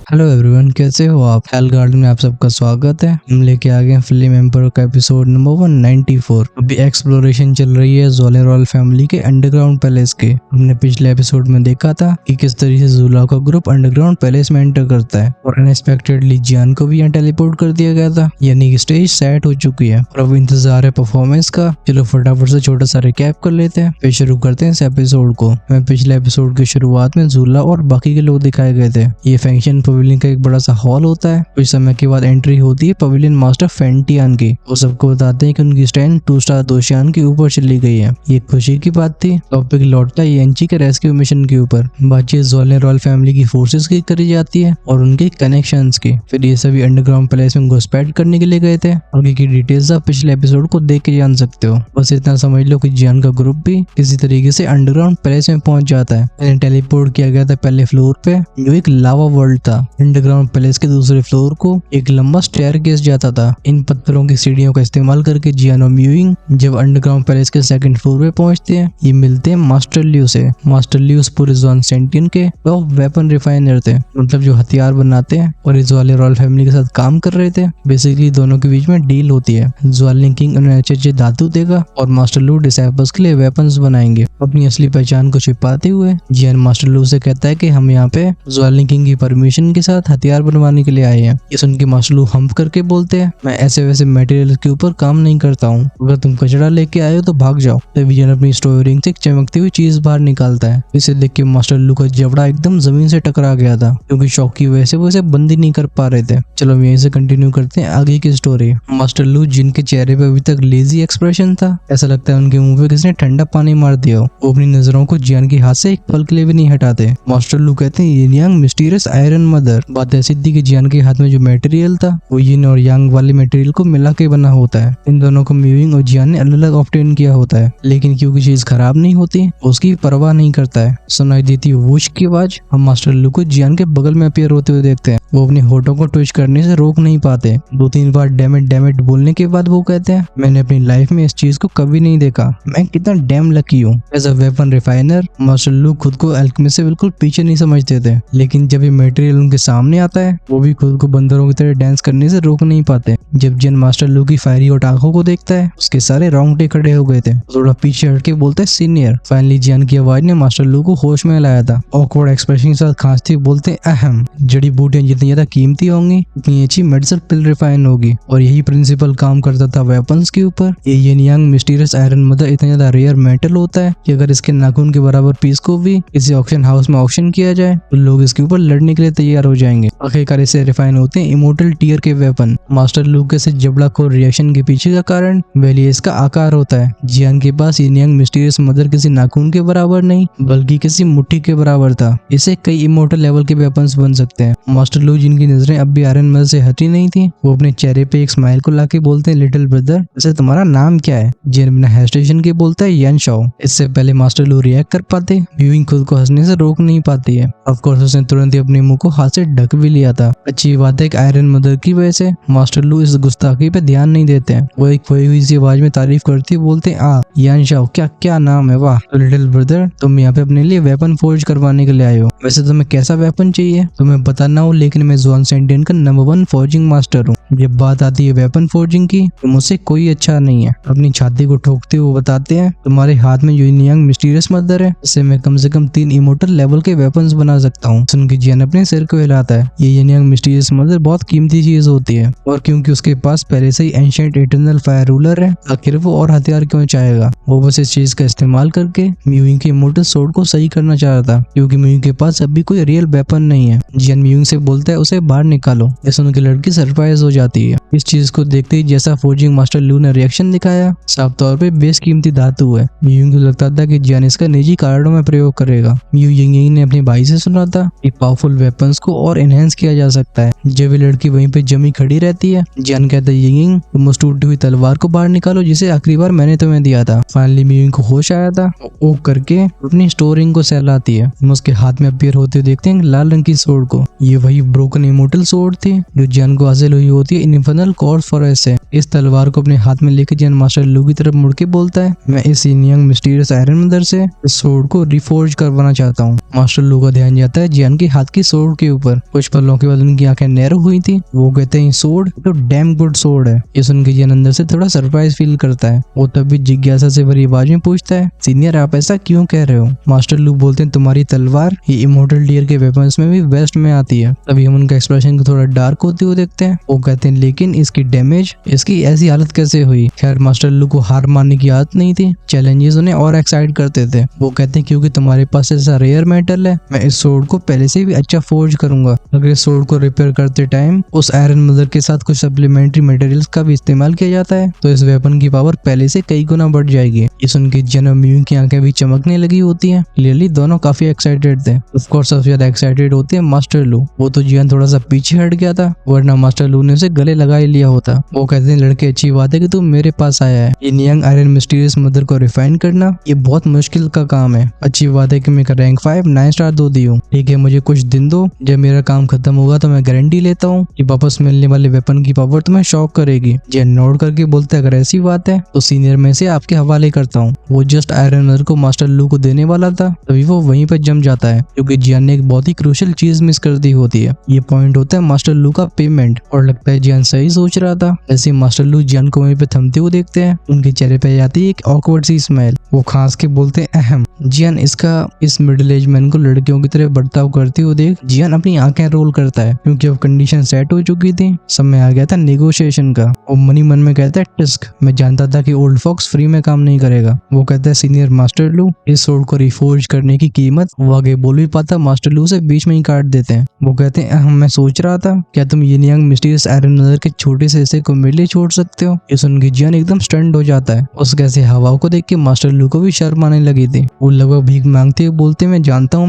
Hello everyone, कैसे हो आप। हेल गार्डन में आप सबका स्वागत है। हम लेके आ गए हैं फिल्म एम्पर का एपिसोड नंबर 194। अभी एक्सप्लोरेशन चल रही है ज़ोले रॉयल फैमिली के अंडरग्राउंड पैलेस के। हमने पिछले एपिसोड में देखा था कि किस तरीके से ज़ूला का ग्रुप अंडरग्राउंड पैलेस में एंटर करता है और अनएक्सपेक्टेडली जियान को भी यहाँ टेलीपोर्ट कर दिया गया था, यानी कि स्टेज सेट हो चुकी है और अब इंतजार है परफॉर्मेंस का। चलो फटाफट से छोटा सा रिकैप कर लेते हैं, फिर शुरू करते हैं इस एपिसोड को। हमें पिछले एपिसोड की शुरुआत में ज़ूला और बाकी के लोग दिखाए गए थे। ये फंक्शन पवेलियन का एक बड़ा सा हॉल होता है। कुछ समय के बाद एंट्री होती है पवेलियन मास्टर फेंटियान की। वो सबको बताते हैं कि उनकी स्टैंड 2 स्टार दोशियान के ऊपर चली गई है। ये खुशी की बात थी। टॉपिक लौटता है येंची के रेस्क्यू मिशन के ऊपर। बातचीत ज़ोले रॉयल फैमिली की फोर्सेस की करी जाती है और उनके कनेक्शंस की। फिर ये सभी अंडरग्राउंड पैलेस में घुसपैठ करने के लिए गए थे। आगे की डिटेल्स आप पिछले एपिसोड को देख के जान सकते हो। बस इतना समझ लो कि जियान का ग्रुप भी किसी तरीके से अंडरग्राउंड पैलेस में पहुंच जाता है। इन्हें टेलीपोर्ट किया गया था पहले फ्लोर पे, जो एक लावा वर्ल्ड था। अंडरग्राउंड पैलेस के दूसरे फ्लोर को एक लंबा स्टेयरकेस जाता था। इन पत्थरों की सीढ़ियों का इस्तेमाल करके जियान और म्यूइंग जब अंडरग्राउंड पैलेस के सेकंड फ्लोर पे पहुंचते हैं, ये मिलते हैं मास्टर लियू से। मास्टर लियू पूरे ज़ोन सेंटियन के वेपन रिफाइनर थे, मतलब जो हथियार बनाते हैं, और इस वाले रॉयल फैमिली के साथ काम कर रहे थे। बेसिकली दोनों के बीच में डील होती है। ज़्वालिंग किंग उन्हें अच्छे धातु देगा और मास्टर लू डिसाइपल्स के लिए वेपन्स बनाएंगे। अपनी असली पहचान को छिपाते हुए जियान मास्टर लू से कहता है कि हम यहाँ पे ज़्वालिंग किंग की परमिशन के साथ हथियार बनवाने के लिए आए हैं। ये सुन के मास्टर लू हम्प करके बोलते हैं, मैं ऐसे वैसे मटेरियल के ऊपर काम नहीं करता हूँ, अगर तुम कचरा लेके आए हो तो भाग जाओ। तो विजन अपनी स्टोरी रिंग से एक चमकती हुई चीज बाहर निकालता है। इसे देख के मास्टर लू का जबड़ा एकदम जमीन से टकरा गया था, क्योंकि शॉक की वजह से वो इसे बंद ही नहीं कर पा रहे थे। चलो हम यहीं से कंटिन्यू करते हैं आगे की स्टोरी। मास्टर लू जिनके चेहरे पे अभी तक लेजी एक्सप्रेशन था, ऐसा लगता है उनके मुंह पे किसी ने ठंडा पानी मार दिया हो। वो अपनी नजरों को जियान के हाथ से एक पल के लिए भी नहीं हटाते। मास्टर लू कहते हैं, यिन यांग मिस्टीरियस आयरन मदर। बात ऐसी थी कि जियान के हाथ में जो मटेरियल था वो यिन और यांग वाले मटेरियल को मिला के बना होता है। इन दोनों को म्यूइंग और जियान ने अलग अलग ऑब्टेन किया होता है, लेकिन क्योंकि चीज खराब नहीं होती उसकी परवाह नहीं करता है। सुनाई देती वूश की आवाज। हम मास्टर लू को जियान के बगल में अपीयर होते हुए देखते हैं। वो अपने होठों को ट्विस्ट करने से रोक नहीं पाते। 2-3 बार डैमेट बोलने के बाद वो कहते हैं, मैंने अपनी लाइफ में इस चीज को कभी नहीं देखा, मैं कितना डैम लकी हूँ। As a weapon refiner master लू खुद को अल्केमिस्ट से बिल्कुल पीछे नहीं समझते थे, लेकिन जब ये मटेरियल उनके सामने आता है वो भी खुद को बंदरों की तरह डांस करने से रोक नहीं पाते। जब जियान मास्टर लू की फायरी और आंखों को देखता है, उसके सारे रोंगटे खड़े हो गए थे। थोड़ा पीछे हटके बोलते हैं, सीनियर। फाइनली जियान की आवाज ने मास्टर लू को होश में लाया था। ऑकवर्ड एक्सप्रेशन के साथ खांसते बोलते हैं, अहम। जड़ी बूटियां जितनी ज्यादा कीमती होंगी उतनी अच्छी मेडिसिन पिल रिफाइन होगी, और यही प्रिंसिपल काम करता था वेपन्स के ऊपर। ये यिन यांग मिस्टीरियस आयरन मदर इतना ज्यादा रेयर मेटल होता है कि अगर इसके नाखून के बराबर पीस को भी किसी ऑक्शन हाउस में ऑक्शन किया जाए तो लोग इसके ऊपर लड़ने के लिए तैयार हो जाएंगे। आखिरकार इसे रिफाइन होते हैं इमोर्टल टीयर के वेपन। मास्टर लू के से जबड़ा को रिएक्शन के पीछे का कारण वैली इसका आकार होता है। जियान के पास यिन यांग मिस्टीरियस मदर किसी नाखून के बराबर नहीं बल्कि किसी मुट्ठी के बराबर था। इसे कई इमोर्टल लेवल के वेपन्स बन सकते हैं। मास्टर लू जिनकी नजरें अब भी आयरन मदर से हटी नहीं थी, वो अपने चेहरे पे एक स्माइल को लाके बोलते हैं, लिटिल ब्रदर, वैसे तुम्हारा नाम क्या है? जियान बिना हेजिटेशन के बोलता है, यान शाओ। इससे पहले मास्टर लू रिएक्ट कर पाते, व्यूइंग खुद को हंसने से रोक नहीं पाती है। ऑफ कोर्स उसने तुरंत ही अपने मुंह को हाथ से ढक भी लिया था। अच्छी बात है कि आयरन मदर की वजह से मास्टर लू इस गुस्ताखी पे ध्यान नहीं देते हैं। वो एक खोई हुई सी आवाज में तारीफ करती है, बोलते हैं, यान शाओ, क्या नाम है, वाह। तो लिटिल ब्रदर, तुम यहाँ पे अपने लिए वेपन फोर्ज करवाने के लिए आए हो। वैसे तुम्हें कैसा वेपन चाहिए तुम्हें बताना हो, लेकिन मैं ज़ोन सेंटियन का नंबर 1 फोर्जिंग मास्टर हूँ। जब बात आती है वेपन फोर्जिंग की तो मुझसे कोई अच्छा नहीं है। अपनी छाती को ठोकते हुए बताते हैं, तुम्हारे हाथ में जो यिन यांग मिस्टीरियस मदर है, इससे मैं कम से कम 3 इमोर्टल लेवल के वेपन्स बना सकता हूँ। सुन के जियान अपने सिर को हिलाता है। ये यिन यांग मिस्टीरियस मदर बहुत कीमती चीज होती है, और क्योंकि उसके पास पहले से ही एंशिएंट इटर्नल फायर रूलर है, आखिर वो और हथियार क्यों चाहेगा। वो बस इस चीज का इस्तेमाल करके म्यूइंग के इमोर्टल सोर्ड को सही करना चाह रहा था, क्योंकि म्यूइंग के पास अभी कोई रियल वेपन नहीं है। जियान म्यूइंग से बोलता है, उसे बाहर निकालो। ये सुन के लड़की सरप्राइज हो जाती है। इस चीज को देखते ही जैसा फोर्जिंग मास्टर लू ने रिएक्शन दिखाया, साफ तौर पे बेस कीमती धातु है। म्यूइंग को लगता था कि जियान इसका निजी कारणों में प्रयोग करेगा। म्यूइंग ने अपने भाई से सुना था कि पावरफुल वेपन्स को और एनहेंस किया जा सकता है। जब ये लड़की वहीं पे जमी खड़ी रहती है, जियान कहता है, यिंग, तुम उस टूटी हुई तलवार को बाहर निकालो जिसे आखिरी बार मैंने तुम्हें दिया था। फाइनली म्यूइंग को होश आया था। ओ करके अपनी स्टोरिंग को सहलाती है। हम उसके हाथ में अपीयर होते देखते हैं लाल रंग की सोर्ड को। ये वही ब्रोकन इमोर्टल सोर्ड थी जो जियान को हासिल हुई होती है इन्फर्नल कॉर्स फॉरेस्ट से। इस तलवार को अपने हाथ में लेकर जियान मास्टर लू की तरफ मुड़ के बोलता है, मैं इस यंग मिस्टीरियस आयरन मदर से इस सोर्ड को रिफोर्ज करवाना चाहता हूँ। मास्टर लू का ध्यान जाता है जियान के हाथ की सोर्ड के ऊपर। कुछ पलों के बाद उनकी आंखें नैरो हुई थी। वो कहते हैं सोर्ड तो डैम गुड सोर्ड है। ये सुन के जियान अंदर से थोड़ा सरप्राइज फील करता है। वो तब भी जिज्ञासा से भरी आवाज में पूछता है, सीनियर आप ऐसा क्यों कह रहे हो? मास्टर लू बोलते हैं, तुम्हारी तलवार ये इमोर्टल डियर के वेपन्स में भी बेस्ट में आती है। तभी हम उनका एक्सप्रेशन को थोड़ा डार्क होते हुए देखते हैं। वो कहते हैं लेकिन इसकी डैमेज, इसकी ऐसी हालत कैसे हुई? खैर मास्टर लू को हार मानने की आदत नहीं थी। चैलेंजेस उन्हें और एक्साइट करते थे। वो कहते हैं क्योंकि तुम्हारे पास ऐसा रेयर मेटल है, मैं इस सोर्ड को पहले से भी अच्छा फोर्ज करूंगा। अगर इस सोर्ड को रिपेयर करते टाइम उस आयरन मदर के साथ कुछ सप्लीमेंट्री मटेरियल्स का भी इस्तेमाल किया जाता है तो इस वेपन की पावर पहले से कई गुना बढ़ जाएगी। ये सुन के जियान और मियू की आंखें भी चमकने लगी होती हैं। क्लियरली दोनों काफी एक्साइटेड थे। ऑफ कोर्स सबसे ज्यादा एक्साइटेड होते हैं मास्टर लू। वो तो जियान थोड़ा सा पीछे हट गया था, वरना मास्टर लू ने उसे गले लगा ही लिया होता। वो कहते हैं लड़के अच्छी बात है कि तुम मेरे पास आया है। इन यंग आयरन मिस्टीरियस मदर को रिफाइन करना ये बहुत मुश्किल का काम है। अच्छी बात है कि मैं रैंक 5 9 स्टार दो दी हूँ। ठीक है मुझे कुछ दिन दो, जब मेरा काम खत्म होगा तो मैं गारंटी लेता हूँ कि वापस मिलने वाले वेपन की पावर तुम्हें शॉक करेगी। जियान नोट करके बोलते अगर ऐसी बात है तो सीनियर में से आपके हवाले करता हूँ। वो जस्ट आयरन मदर को मास्टर लू को देने वाला था, तभी वो वहीं पर जम जाता है क्योंकि जियान ने एक बहुत ही क्रूशियल चीज मिस कर दी होती है। ये पॉइंट होता है मास्टर लू का पेमेंट। और लगता है जियान सही सोच रहा था। ऐसे मास्टर लू जियान को वहीं पे थमते हुए देखते हैं। उनके चेहरे पे आती है एक ऑकवर्ड सी स्माइल। वो खांस के बोलते हैं अहम। जियान इस मिडिल एज मैन को लड़कियों की तरह बर्ताव करते हुए देख जियान अपनी आंखें रोल करता है क्योंकि अब कंडीशन सेट हो चुकी थी। समय आ गया था नेगोशिएशन का। वो मनी मन में कहता है टिस्क, मैं जानता था कि ओल्ड फॉक्स फ्री में काम नहीं करेगा। वो कहता है सीनियर मास्टर लू इस सोर्ड को रिफोर्ज करने की कीमत। वो आगे बोल भी पाता मास्टर लू से बीच में ही काट देते हैं। वो कहते हैं मैं सोच रहा था क्या तुम ये यंग मिस्टीरियस आयरन मदर के छोटे से हिस्से को मेरे लिए छोड़ सकते हो? ये सुन के जियान एकदम स्टंड हो जाता है। उस कैसे हवा को देख के मास्टर लू को भी शर्म आने लगी थी। वो लगभग भीख मांगते हुए बोलते मैं जानता हूँ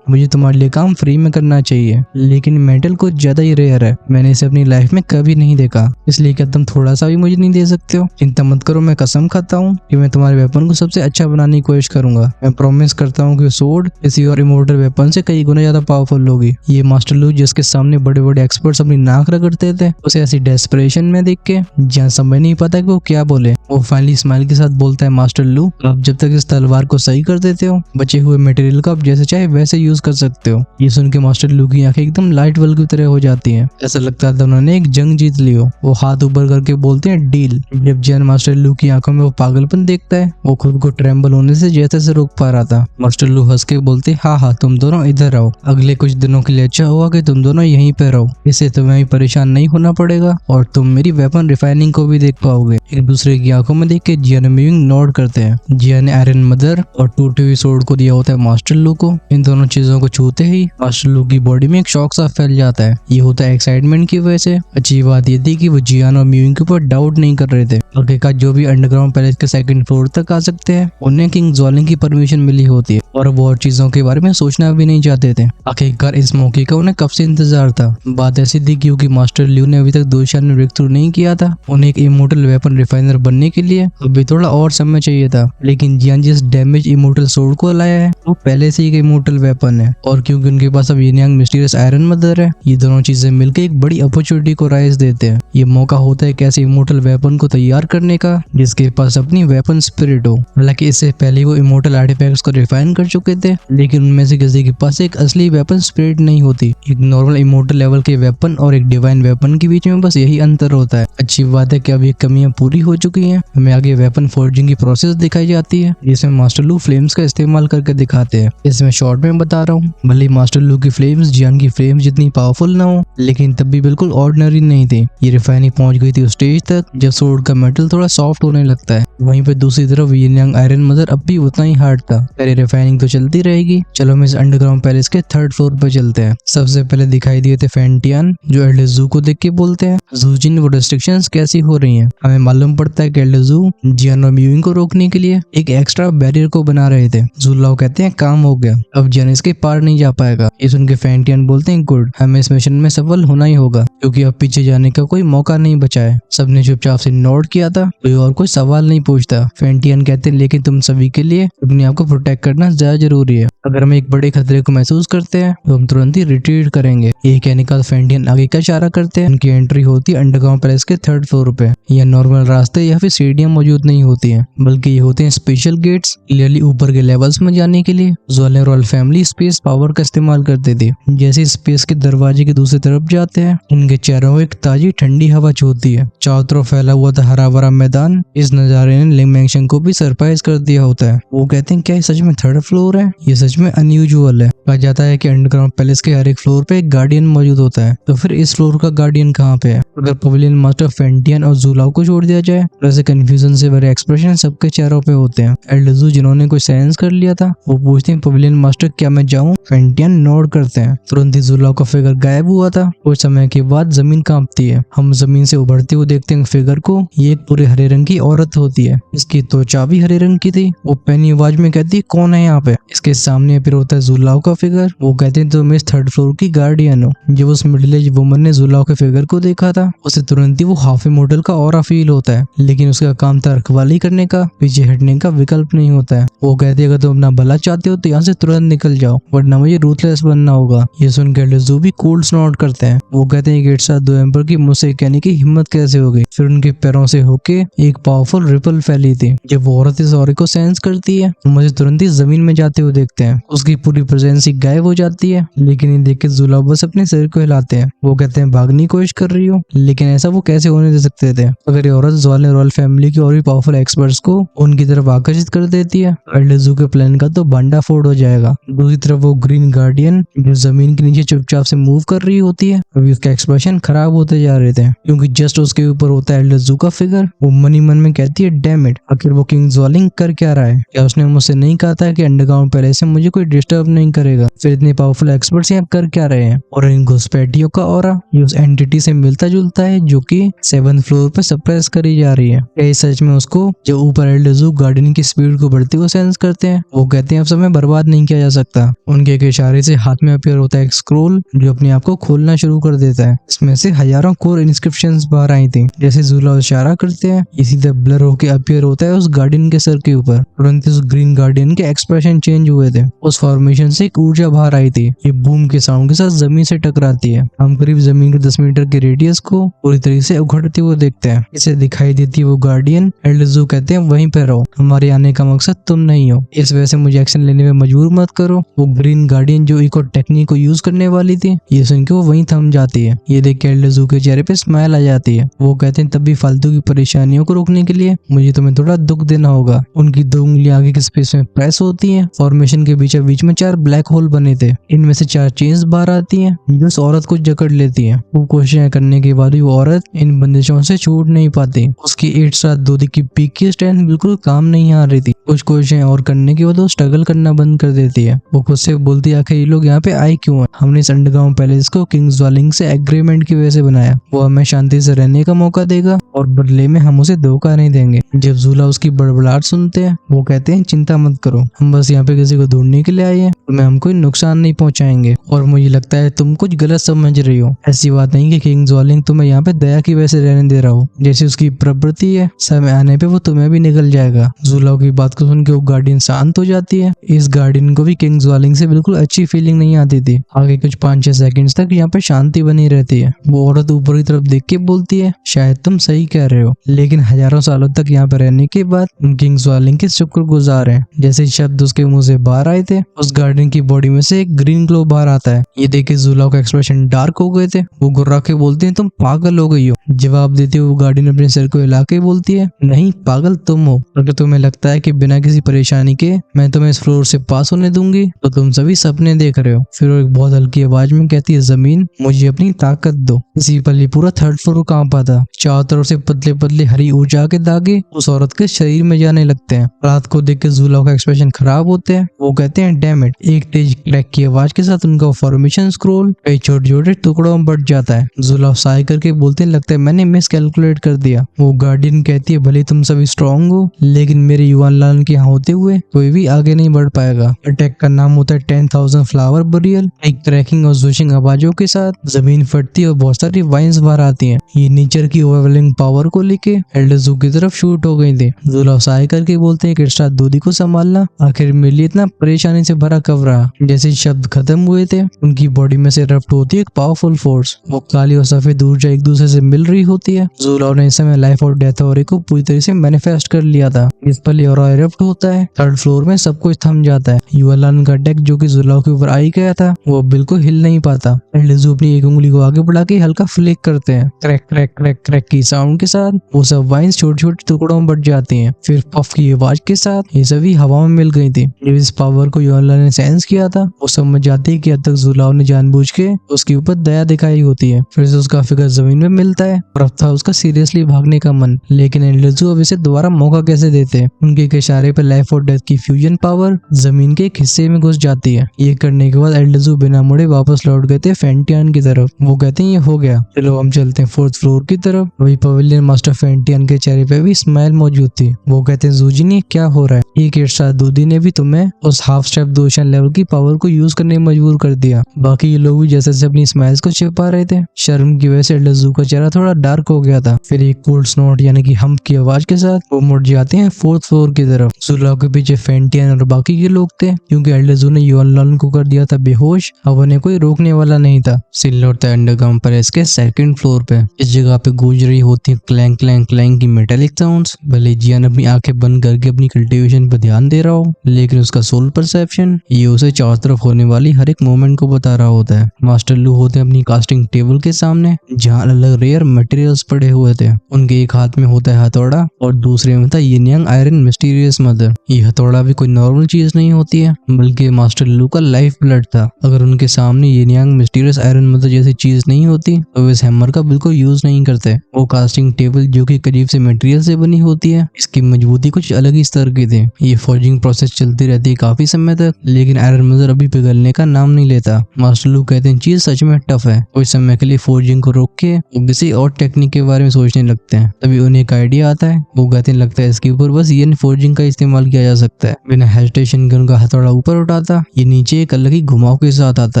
मुझे तुम्हारे लिए काम फ्री में करना चाहिए, लेकिन मेटल कुछ ज्यादा ही रेयर है। मैंने इसे अपनी लाइफ में कभी नहीं देखा, इसलिए क्या तुम थोड़ा सा भी मुझे नहीं दे सकते हो? चिंता मत करो, मैं कसम खाता हूँ कि मैं तुम्हारे वेपन को सबसे अच्छा बनाने की कोशिश करूंगा। मैं प्रॉमिस करता हूँ कि सोर्ड किसी और इमोर्टल वेपन से कई गुना ज्यादा पावरफुल होगी। ये मास्टर लू जिसके सामने बड़े बड़े एक्सपर्ट्स अपनी नाक रगड़ते थे, उसे ऐसी डेस्परेशन में देख के जहाँ समझ नहीं पाता कि वो क्या बोले। वो फाइनली स्माइल के साथ बोलता है मास्टर लू आप जब तक इस तलवार को सही कर देते हो बचे हुए मटेरियल को आप जैसे चाहे वैसे यूज कर सकते हो। ये सुन के मास्टर लू की आंखें एकदम लाइट बल्ब की तरह हो जाती हैं। ऐसा लगता था उन्होंने एक जंग जीत ली हो। वो हाथ ऊपर करके बोलते हैं डील। जब जियान मास्टर लू की आंखों में वो पागलपन देखता है, वो खुद को ट्रेम्बल होने से जैसे से रोक पा रहा था। मास्टर लू हंस के बोलते हाँ तुम दोनों इधर आओ। अगले कुछ दिनों के लिए अच्छा हुआ कि तुम दोनों यहीं पे रहो, इससे तुम्हें भी परेशान नहीं होना पड़ेगा और तुम मेरी वेपन रिफाइनिंग को भी देख पाओगे। एक दूसरे की आंखों में देख के जियान मिविंग नोट करते हैं। जियान ने आयरन मदर और टूटी हुई सोर्ड को दिया होता है मास्टर लू को। इन दोनों चीजों को छूते ही मास्टर लू की बॉडी में एक शॉक सा फैल जाता है। ये होता है एक्साइटमेंट की वजह से। अच्छी बात ये थी कि वो जियान और मिविंग के ऊपर डाउट नहीं कर रहे थे। आखिरकार जो भी अंडरग्राउंड पैलेस के सेकंड फ्लोर तक आ सकते हैं उन्हें किंग ज्वालिंग की परमिशन मिली होती है और वो और चीजों के बारे में सोचना भी नहीं चाहते थे। आखिरकार इस मौके का उन्हें कब से इंतजार था। बात ऐसी थी क्योंकि मास्टर लू ने अभी तक 2 साल में ब्रेक थ्रू नहीं किया था। उन्हें एक इमोर्टल वेपन रिफाइनर बनने के लिए अभी थोड़ा और समय चाहिए था। लेकिन जियान जिस डैमेज इमोर्टल सोर्ड को लाया है वो पहले से ही एक इमोर्टल वेपन है और क्योंकि उनके पास अब यंग मिस्टीरियस आयरन मदर है, ये दोनों चीजें मिलकर एक बड़ी अपॉर्चुनिटी को राइज देते हैं। ये मौका होता है एक ऐसे इमोर्टल वेपन को तैयार करने का जिसके पास अपनी वेपन स्पिरिट हो। हालांकि इससे पहले वो इमोर्टल आर्टिफैक्ट्स को रिफाइन कर चुके थे, लेकिन उनमें से किसी के पास एक असली वेपन स्पिरिट नहीं होती। एक नॉर्मल इमोर्टल लेवल के वेपन और एक डिवाइन वेपन के बीच में बस यही अंतर होता है। अच्छी बात है कि अब ये कमियां पूरी हो चुकी हैं। हमें आगे वेपन फोर्जिंग की प्रोसेस दिखाई जाती है जिसमें मास्टर लू फ्लेम्स का इस्तेमाल करके दिखाते हैं। इसमें शॉर्ट में बता रहा हूँ, भले मास्टर लू की फ्लेम्स जियान की फ्लेम्स जितनी पावरफुल ना हो, लेकिन तब भी बिल्कुल ऑर्डिनरी नहीं थी। ये रिफाइनिंग पहुंच गई थी उस स्टेज तक जब सोर्ड का मेटल थोड़ा सॉफ्ट होने लगता है। वहीं पे दूसरी तरफ यंग आयरन मदर अब भी उतना ही हार्ड था। पहले रिफाइनिंग तो चलती रहेगी। चलो हम इस अंडरग्राउंड पैलेस के 3rd फ्लोर पे चलते हैं। सबसे पहले दिखाई दिए थे फेंटियन जो एल्डर जू को देख के बोलते हैं जूजिन वो रिस्ट्रिक्शंस कैसी हो रही हैं। हमें मालूम पड़ता है कि एल्डर जू जियान और मिविंग को रोकने के लिए एक एक्स्ट्रा बैरियर को बना रहे थे। जूलाओ कहते हैं काम हो गया, अब जियान इसके पार नहीं जा पाएगा। इस उनके फेंटियन बोलते हैं गुड, हमें इस मिशन में सफल होना ही होगा। क्योंकि अब पीछे जाने का कोई मौका नहीं बचा है। सबने चुपचाप से नोट किया था, कोई और कोई सवाल नहीं पूछता। फेंटियन कहते हैं लेकिन तुम सभी के लिए अपने आप को प्रोटेक्ट करना ज्यादा जरूरी है। अगर हम एक बड़े खतरे को महसूस करते हैं तो हम तुरंत ही रिट्रीट करेंगे। ये कहने का फेंटियन आगे का इशारा करते हैं। उनकी एंट्री होती है अंडरग्राउंड पैलेस के 3rd फ्लोर पे। यह नॉर्मल रास्ते या फिर सीढ़ियां मौजूद नहीं होती हैं, बल्कि ये होते हैं स्पेशल गेट्स, क्लियरली ऊपर के लेवल्स में जाने के लिए। ज़ोलेन रॉयल फैमिली स्पेस पावर का इस्तेमाल करते थे। जैसे स्पेस के दरवाजे की दूसरी तरफ जाते हैं, उनके चेहरों में एक ताजी ठंडी हवा छूती है। चारों तरफ फैला हुआ था हरा भरा मैदान। इस नजारे ने लिंग मैंशन को भी सरप्राइज कर दिया होता है। वो कहते हैं क्या ये सच में 3rd फ्लोर है? ये सच में अनयूजुअल है। कहा जाता है कि अंडरग्राउंड पैलेस के हर एक फ्लोर पे एक गार्डियन मौजूद होता है। तो फिर इस फ्लोर का गार्डियन कहाँ पे है? अगर पवेलियन मास्टर फेंटियन और ज़ुलाओ को छोड़ दिया जाए, वैसे कंफ्यूजन से भरे एक्सप्रेशन सबके चेहरों पे होते हैं। एल्डरज़ू जिन्होंने कोई साइंस कर लिया था, वो पूछते हैं पवेलियन मास्टर क्या मैं जाऊं? फेंटियन नोड करते हैं। तुरंत ही ज़ुलाओ का फिगर गायब हुआ था। कुछ समय के बाद जमीन कांपती है। हम जमीन से उभरते हुए देखते हैं फिगर को। ये एक पूरे हरे रंग की औरत होती है। इसकी त्वचा भी हरे रंग की थी। वो पैनी आवाज में कहती है कौन है यहाँ पे? इसके सामने फिर होता है ज़ुलाओ का फिगर। वो कहते हैं तुम इस 3rd फ्लोर की गार्डियन हो। जब उस मिडिल एज वुमन ने ज़ुलाओ के फिगर को देखा था, उसे तुरंत ही वो हाफ इमॉर्टल का ऑरा फील होता है। लेकिन उसका काम था रखवाली करने का, पीछे हटने का विकल्प नहीं होता है। वो कहते हैं अगर तुम अपना भला चाहते हो तो यहाँ से तुरंत निकल जाओ, वरना मुझे रूथलेस बनना होगा। ये सुन के एल्डरज़ू भी कोल्ड स्नॉट करते हैं। वो कहते हैं गेट साथ 2 एम्पर की मुझसे कहने की हिम्मत कैसे हो गई? फिर उनके पैरों से होके एक पावरफुल रिपल फैली थी। जब वो औरत इस ऑरे को सेंस करती है तो मुझे तुरंत ही जमीन में जाते हुए देखते हैं। उसकी पूरी प्रेजेंस ही गायब हो जाती है। लेकिन ये देख के ज़ुलाओ बस अपने सिर को हिलाते हैं। वो कहते हैं भागने की कोशिश कर रही हो, लेकिन ऐसा वो कैसे होने दे सकते थे? अगर ये औरत ज़ोलेन रॉयल फैमिली की और भी पावरफुल एक्सपर्ट्स को उनकी तरफ आकर्षित कर देती है, एल्डरज़ू के प्लान का तो बांडा फोड़ हो जाएगा। दूसरी तरफ वो ग्रीन गार्डियन जो जमीन के नीचे चुपचाप से मूव कर रही होती है, अभी उसका एक्सप्रेशन खराब होते जा रहे थे, क्योंकि जस्ट उसके ऊपर होता है एल्डरज़ू का फिगर। वो मन ही मन में कहती है डैम इट, आखिर वो किंग ज़ोलिंग कर क्या रहा है? क्या उसने मुझसे नहीं कहा था कि अंडरग्राउंड पैलेस से मुझे कोई डिस्टर्ब नहीं करेगा? फिर इतने पावरफुल एक्सपर्ट्स यहाँ कर क्या रहे हैं? और इन घुसपैठियों का ऑरा ये उस एंटिटी से मिलता जुलता है जो कि 7th फ्लोर पे सप्रेस करी जा रही है। क्या सच में उसको जो ऊपर एल्डरज़ू गार्डियन की स्पीड को बढ़ते हुए सेंस करते हैं? वो कहते हैं अब समय बर्बाद नहीं किया जा सकता। उनके एक इशारे से हाथ में अपीयर होता है एक स्क्रोल जो अपने आप को खोलना शुरू कर देता है। इसमें से हजारों कोर इंस्क्रिप्शंस बाहर आई थी। जैसे ज़ुलाओ इशारा करते हैं, इसी तरह ब्लर होके अपीयर होता है उस गार्डियन के सर के ऊपर। तुरंत उस ग्रीन गार्डियन के एक्सप्रेशन चेंज हुए थे। उस फॉर्मेशन से एक ऊर्जा बाहर आई थी। ये बूम के साउंड के साथ जमीन से टकराती है। हम करीब जमीन के 10 मीटर के रेडियस को पूरी तरीके से उखड़ते हुए देखते हैं। इसे दिखाई देती है वो गार्डियन। एल्डरज़ू कहते हैं वहीं पे रहो, हमारे आने का मकसद तुम नहीं हो, इस वजह से मुझे एक्शन लेने में मजबूर मत करो। वो ग्रीन गार्डियन जो इको टेक्निक को यूज करने वाली थी, ये सुन के वो वहीं थम जाती है। ये देख के एल्डरज़ू के चेहरे पे स्माइल आ जाती है। वो कहते हैं तब भी फालतू की परेशानियों को रोकने के लिए मुझे तुम्हें थोड़ा दुख देना होगा। उनकी 2 उंगलियां आगे के स्पेस में प्रेस होती हैं। फॉर्मेशन के बीच बीच में 4 ब्लैक होल बने थे। इनमें से 4 चेन्स बाहर आती हैं जो उस औरत को जकड़ लेती हैं। वो कोशिशें करने के बाद भी वो औरत इन बंदिशों से छूट नहीं पाती। उसकी 8/7 की पीक की स्ट्रेंथ बिल्कुल काम नहीं आ रही थी। कुछ कोशिशें और करने के बाद वो स्ट्रगल करना बंद कर देती है। वो खुद से बोलती है आखिर ये लोग यहाँ पे आए क्यों हैं? हमने इस अंडरग्राउंड पैलेस को किंग ज़ोलिंग से एग्रीमेंट की वजह से बनाया। वो हमें शांति से रहने का मौका देगा और बदले में हम उसे धोखा नहीं देंगे। जब ज़ुलाओ उसकी बड़बड़ाहट सुनते हैं, वो कहते हैं चिंता मत करो, हम बस यहाँ पे किसी को ढूंढने के लिए आए हैं, तुम्हें हम कोई नुकसान नहीं पहुंचाएंगे। और मुझे लगता है तुम कुछ गलत समझ रही हो। ऐसी बात नहीं कि किंग ज़ोलिंग तुम्हें यहाँ पे दया की वजह से रहने दे रहा हो। जैसी उसकी प्रवृत्ति है, समय आने पे वो तुम्हें भी निकल जाएगा। ज़ुलाओ की बात को सुन के वो गार्डियन शांत हो जाती है। इस गार्डियन को भी किंग ज़ोलिंग से बिल्कुल अच्छी फीलिंग नहीं आती थी। आगे कुछ 5-6 सेकंड्स तक यहाँ पे शांति बनी रहती है। वो औरत ऊपर की तरफ देख के बोलती है शायद तुम सही कह रहे हो, लेकिन हजारों सालों तक यहाँ पे रहने के बाद किंग ज़ोलिंग के शुक्रगुजार हैं। जैसे शब्द उसके मुंह से बाहर आए थे, उस गार्डियन की बॉडी में से एक ग्रीन ग्लो बाहर आता है। ये देख के ज़ुलाओ का एक्सप्रेशन डार्क हो गए थे। वो गुर्रा के बोलते हैं तुम पागल हो गई हो। जवाब देते हुए वो गार्डियन अपने सिर को हिला के बोलती है नहीं, पागल तुम हो। अगर तुम्हें लगता है कि बिना किसी परेशानी के मैं तुम्हें इस फ्लोर से पास होने दूंगी तो तुम सभी सपने देख रहे हो। फिर वो एक बहुत हल्की आवाज में कहती है जमीन मुझे अपनी ताकत दो। इसी पल ही पूरा 3rd फ्लोर कांपा था। चारों तरफ से पतले पतले हरी ऊर्जा के धागे उस औरत के शरीर में जाने लगते हैं। रात को देख के ज़ुलाओ का एक्सप्रेशन खराब होते हैं। वो कहते हैं डैम इट। एक तेज क्लैक की आवाज के साथ उनका फॉर्मेशन स्क्रोल कंट्रोल कई छोटे छोटे टुकड़ों में बट जाता है। जुलाव साय करके बोलते हैं लगता है मैंने मिस कैलकुलेट कर दिया। वो गार्डियन कहती है भले तुम सभी स्ट्रॉन्ग हो लेकिन मेरे युवान लालन के यहाँ होते हुए कोई भी आगे नहीं बढ़ पाएगा। अटैक का नाम होता है 10,000 फ्लावर बरियल। एक क्रैकिंग और जोशिंग आवाजों के साथ जमीन फटती है और बहुत सारी वाइन्स बाहर आती हैं। ये नेचर की ओवरवेलमिंग पावर को लेके एल्डर जू की तरफ शूट हो गई थी। जुलाव साय करके बोलते हैं कि इरशाद दूधी को संभालना आखिर मेरे लिए इतना परेशानी से भरा कब रहा। जैसे शब्द खत्म हुए थे उनकी बॉडी में से रफ्ट होती है एक पावरफुल फोर्स। वो काली और सफेद ऊर्जा एक दूसरे से मिल रही होती है। जुलाव ने इस समय लाइफ और डेथ और को पूरी तरह से मैनिफेस्ट कर लिया था। इस पल और इरप्ट होता है। थर्ड फ्लोर में सब कुछ थम जाता है। युवालान का डेक जो कि जुलाव के ऊपर आई गया था वो बिल्कुल हिल नहीं पाता। एल्डर जू अपनी एक उंगली को आगे बढ़ा के हल्का फ्लिक करते हैं। क्रैक क्रैक क्रैक क्रैक की साउंड के साथ वो सब वाइन्स छोटे छोटे टुकड़ों में बट जाती हैं। फिर पफ की आवाज के साथ ये सभी हवा में मिल गई थी। जब इस पावर को युवालान ने सेंस किया था वो समझ जाती है कि अब तक जुलाव ने जानबूझ के उसके ऊपर दया दिखाई होती है। फिर से उसका फिगर जमीन में मिलता है और अब था उसका सीरियसली भागने का मन। लेकिन एल्डर जू अब इसे दोबारा मौका कैसे देते हैं। उनके एक इशारे पर लाइफ और डेथ की फ्यूजन पावर जमीन के एक हिस्से में घुस जाती है। ये करने के बाद एल्डर जू बिना मुड़े वापस लौट गए थे फेंटियन की तरफ। वो कहते हैं ये हो गया, चलो हम चलते हैं फोर्थ फ्लोर की तरफ। वही पवेलियन मास्टर फेंटियन के चेहरे पे भी स्माइल मौजूद थी। वो कहते हैं जूजी क्या हो रहा है। एक इरशाद दूधी ने भी तुम्हें उस हाफ स्टेप दोशन लेवल की पावर को यूज करने में मजबूर कर दिया। बाकी ये लोग भी जैसे जैसे अपनी स्माइल्स को छिपा रहे थे शर्म की वजह से एल्डर जू का चेहरा थोड़ा डार्क हो गया था। फिर एक कोल्ड स्नॉट यानी कि हम्प की आवाज के साथ वो मुड़ जाते हैं फोर्थ फ्लोर की तरफ। जुलाव के पीछे फेंटियन और बाकी के लोग थे क्योंकि एल्डर जू ने युवालान को कर दिया था बेहोश। अब उन्हें कोई रोकने वाला नहीं था। सीन लौटता है अंडरग्राउंड पर इसके सेकंड फ्लोर पे। इस जगह पे गूंज रही होती है क्लैंक क्लैंक क्लैंक की मेटालिक साउंड्स। भले जियान अपनी आंखें बंद करके अपनी कल्टीवेशन पर ध्यान दे रहा हो लेकिन उसका सोल परसेप्शन ये उसे चारों तरफ होने वाली हर एक मूवमेंट को बता रहा होता है। मास्टर लू होते हैं अपनी कास्टिंग टेबल के सामने जहाँ अलग रेयर मटेरियल्स पड़े हुए थे। उनके एक हाथ में होता है हथौड़ा और दूसरे में था यिन यांग आयरन मिस्टीरियस मदर। ये हथौड़ा भी कोई नॉर्मल चीज नहीं होती है बल्कि मास्टर लू का लाइफ ब्लड था। अगर उनके सामने यिन यांग मिस्टीरियस आयरन मदर जैसी चीज नहीं होती तो वे इस हैमर का बिल्कुल यूज नहीं करते। वो कास्टिंग टेबल जो कि करीब से मटेरियल से बनी होती है इसकी मजबूती कुछ अलग ही स्तर की थी। ये फोर्जिंग प्रोसेस चलती रहती है काफी समय तक लेकिन आयरन मदर अभी पिघलने का नाम नहीं लेता। मास्टर लू कहते हैं चीज सच में टफ है। कुछ समय के लिए फोर्जिंग को रोक के वो किसी और टेक्निक के बारे में सोचने लगते हैं। तभी उन्हें एक आइडिया आता है। वो कहते हैं लगता है इसके ऊपर बस ये फोर्जिंग का इस्तेमाल किया जा सकता है। बिना हेजिटेशन के उनका हथौड़ा ऊपर उठाता ये नीचे एक अलग ही घुमाव के साथ आता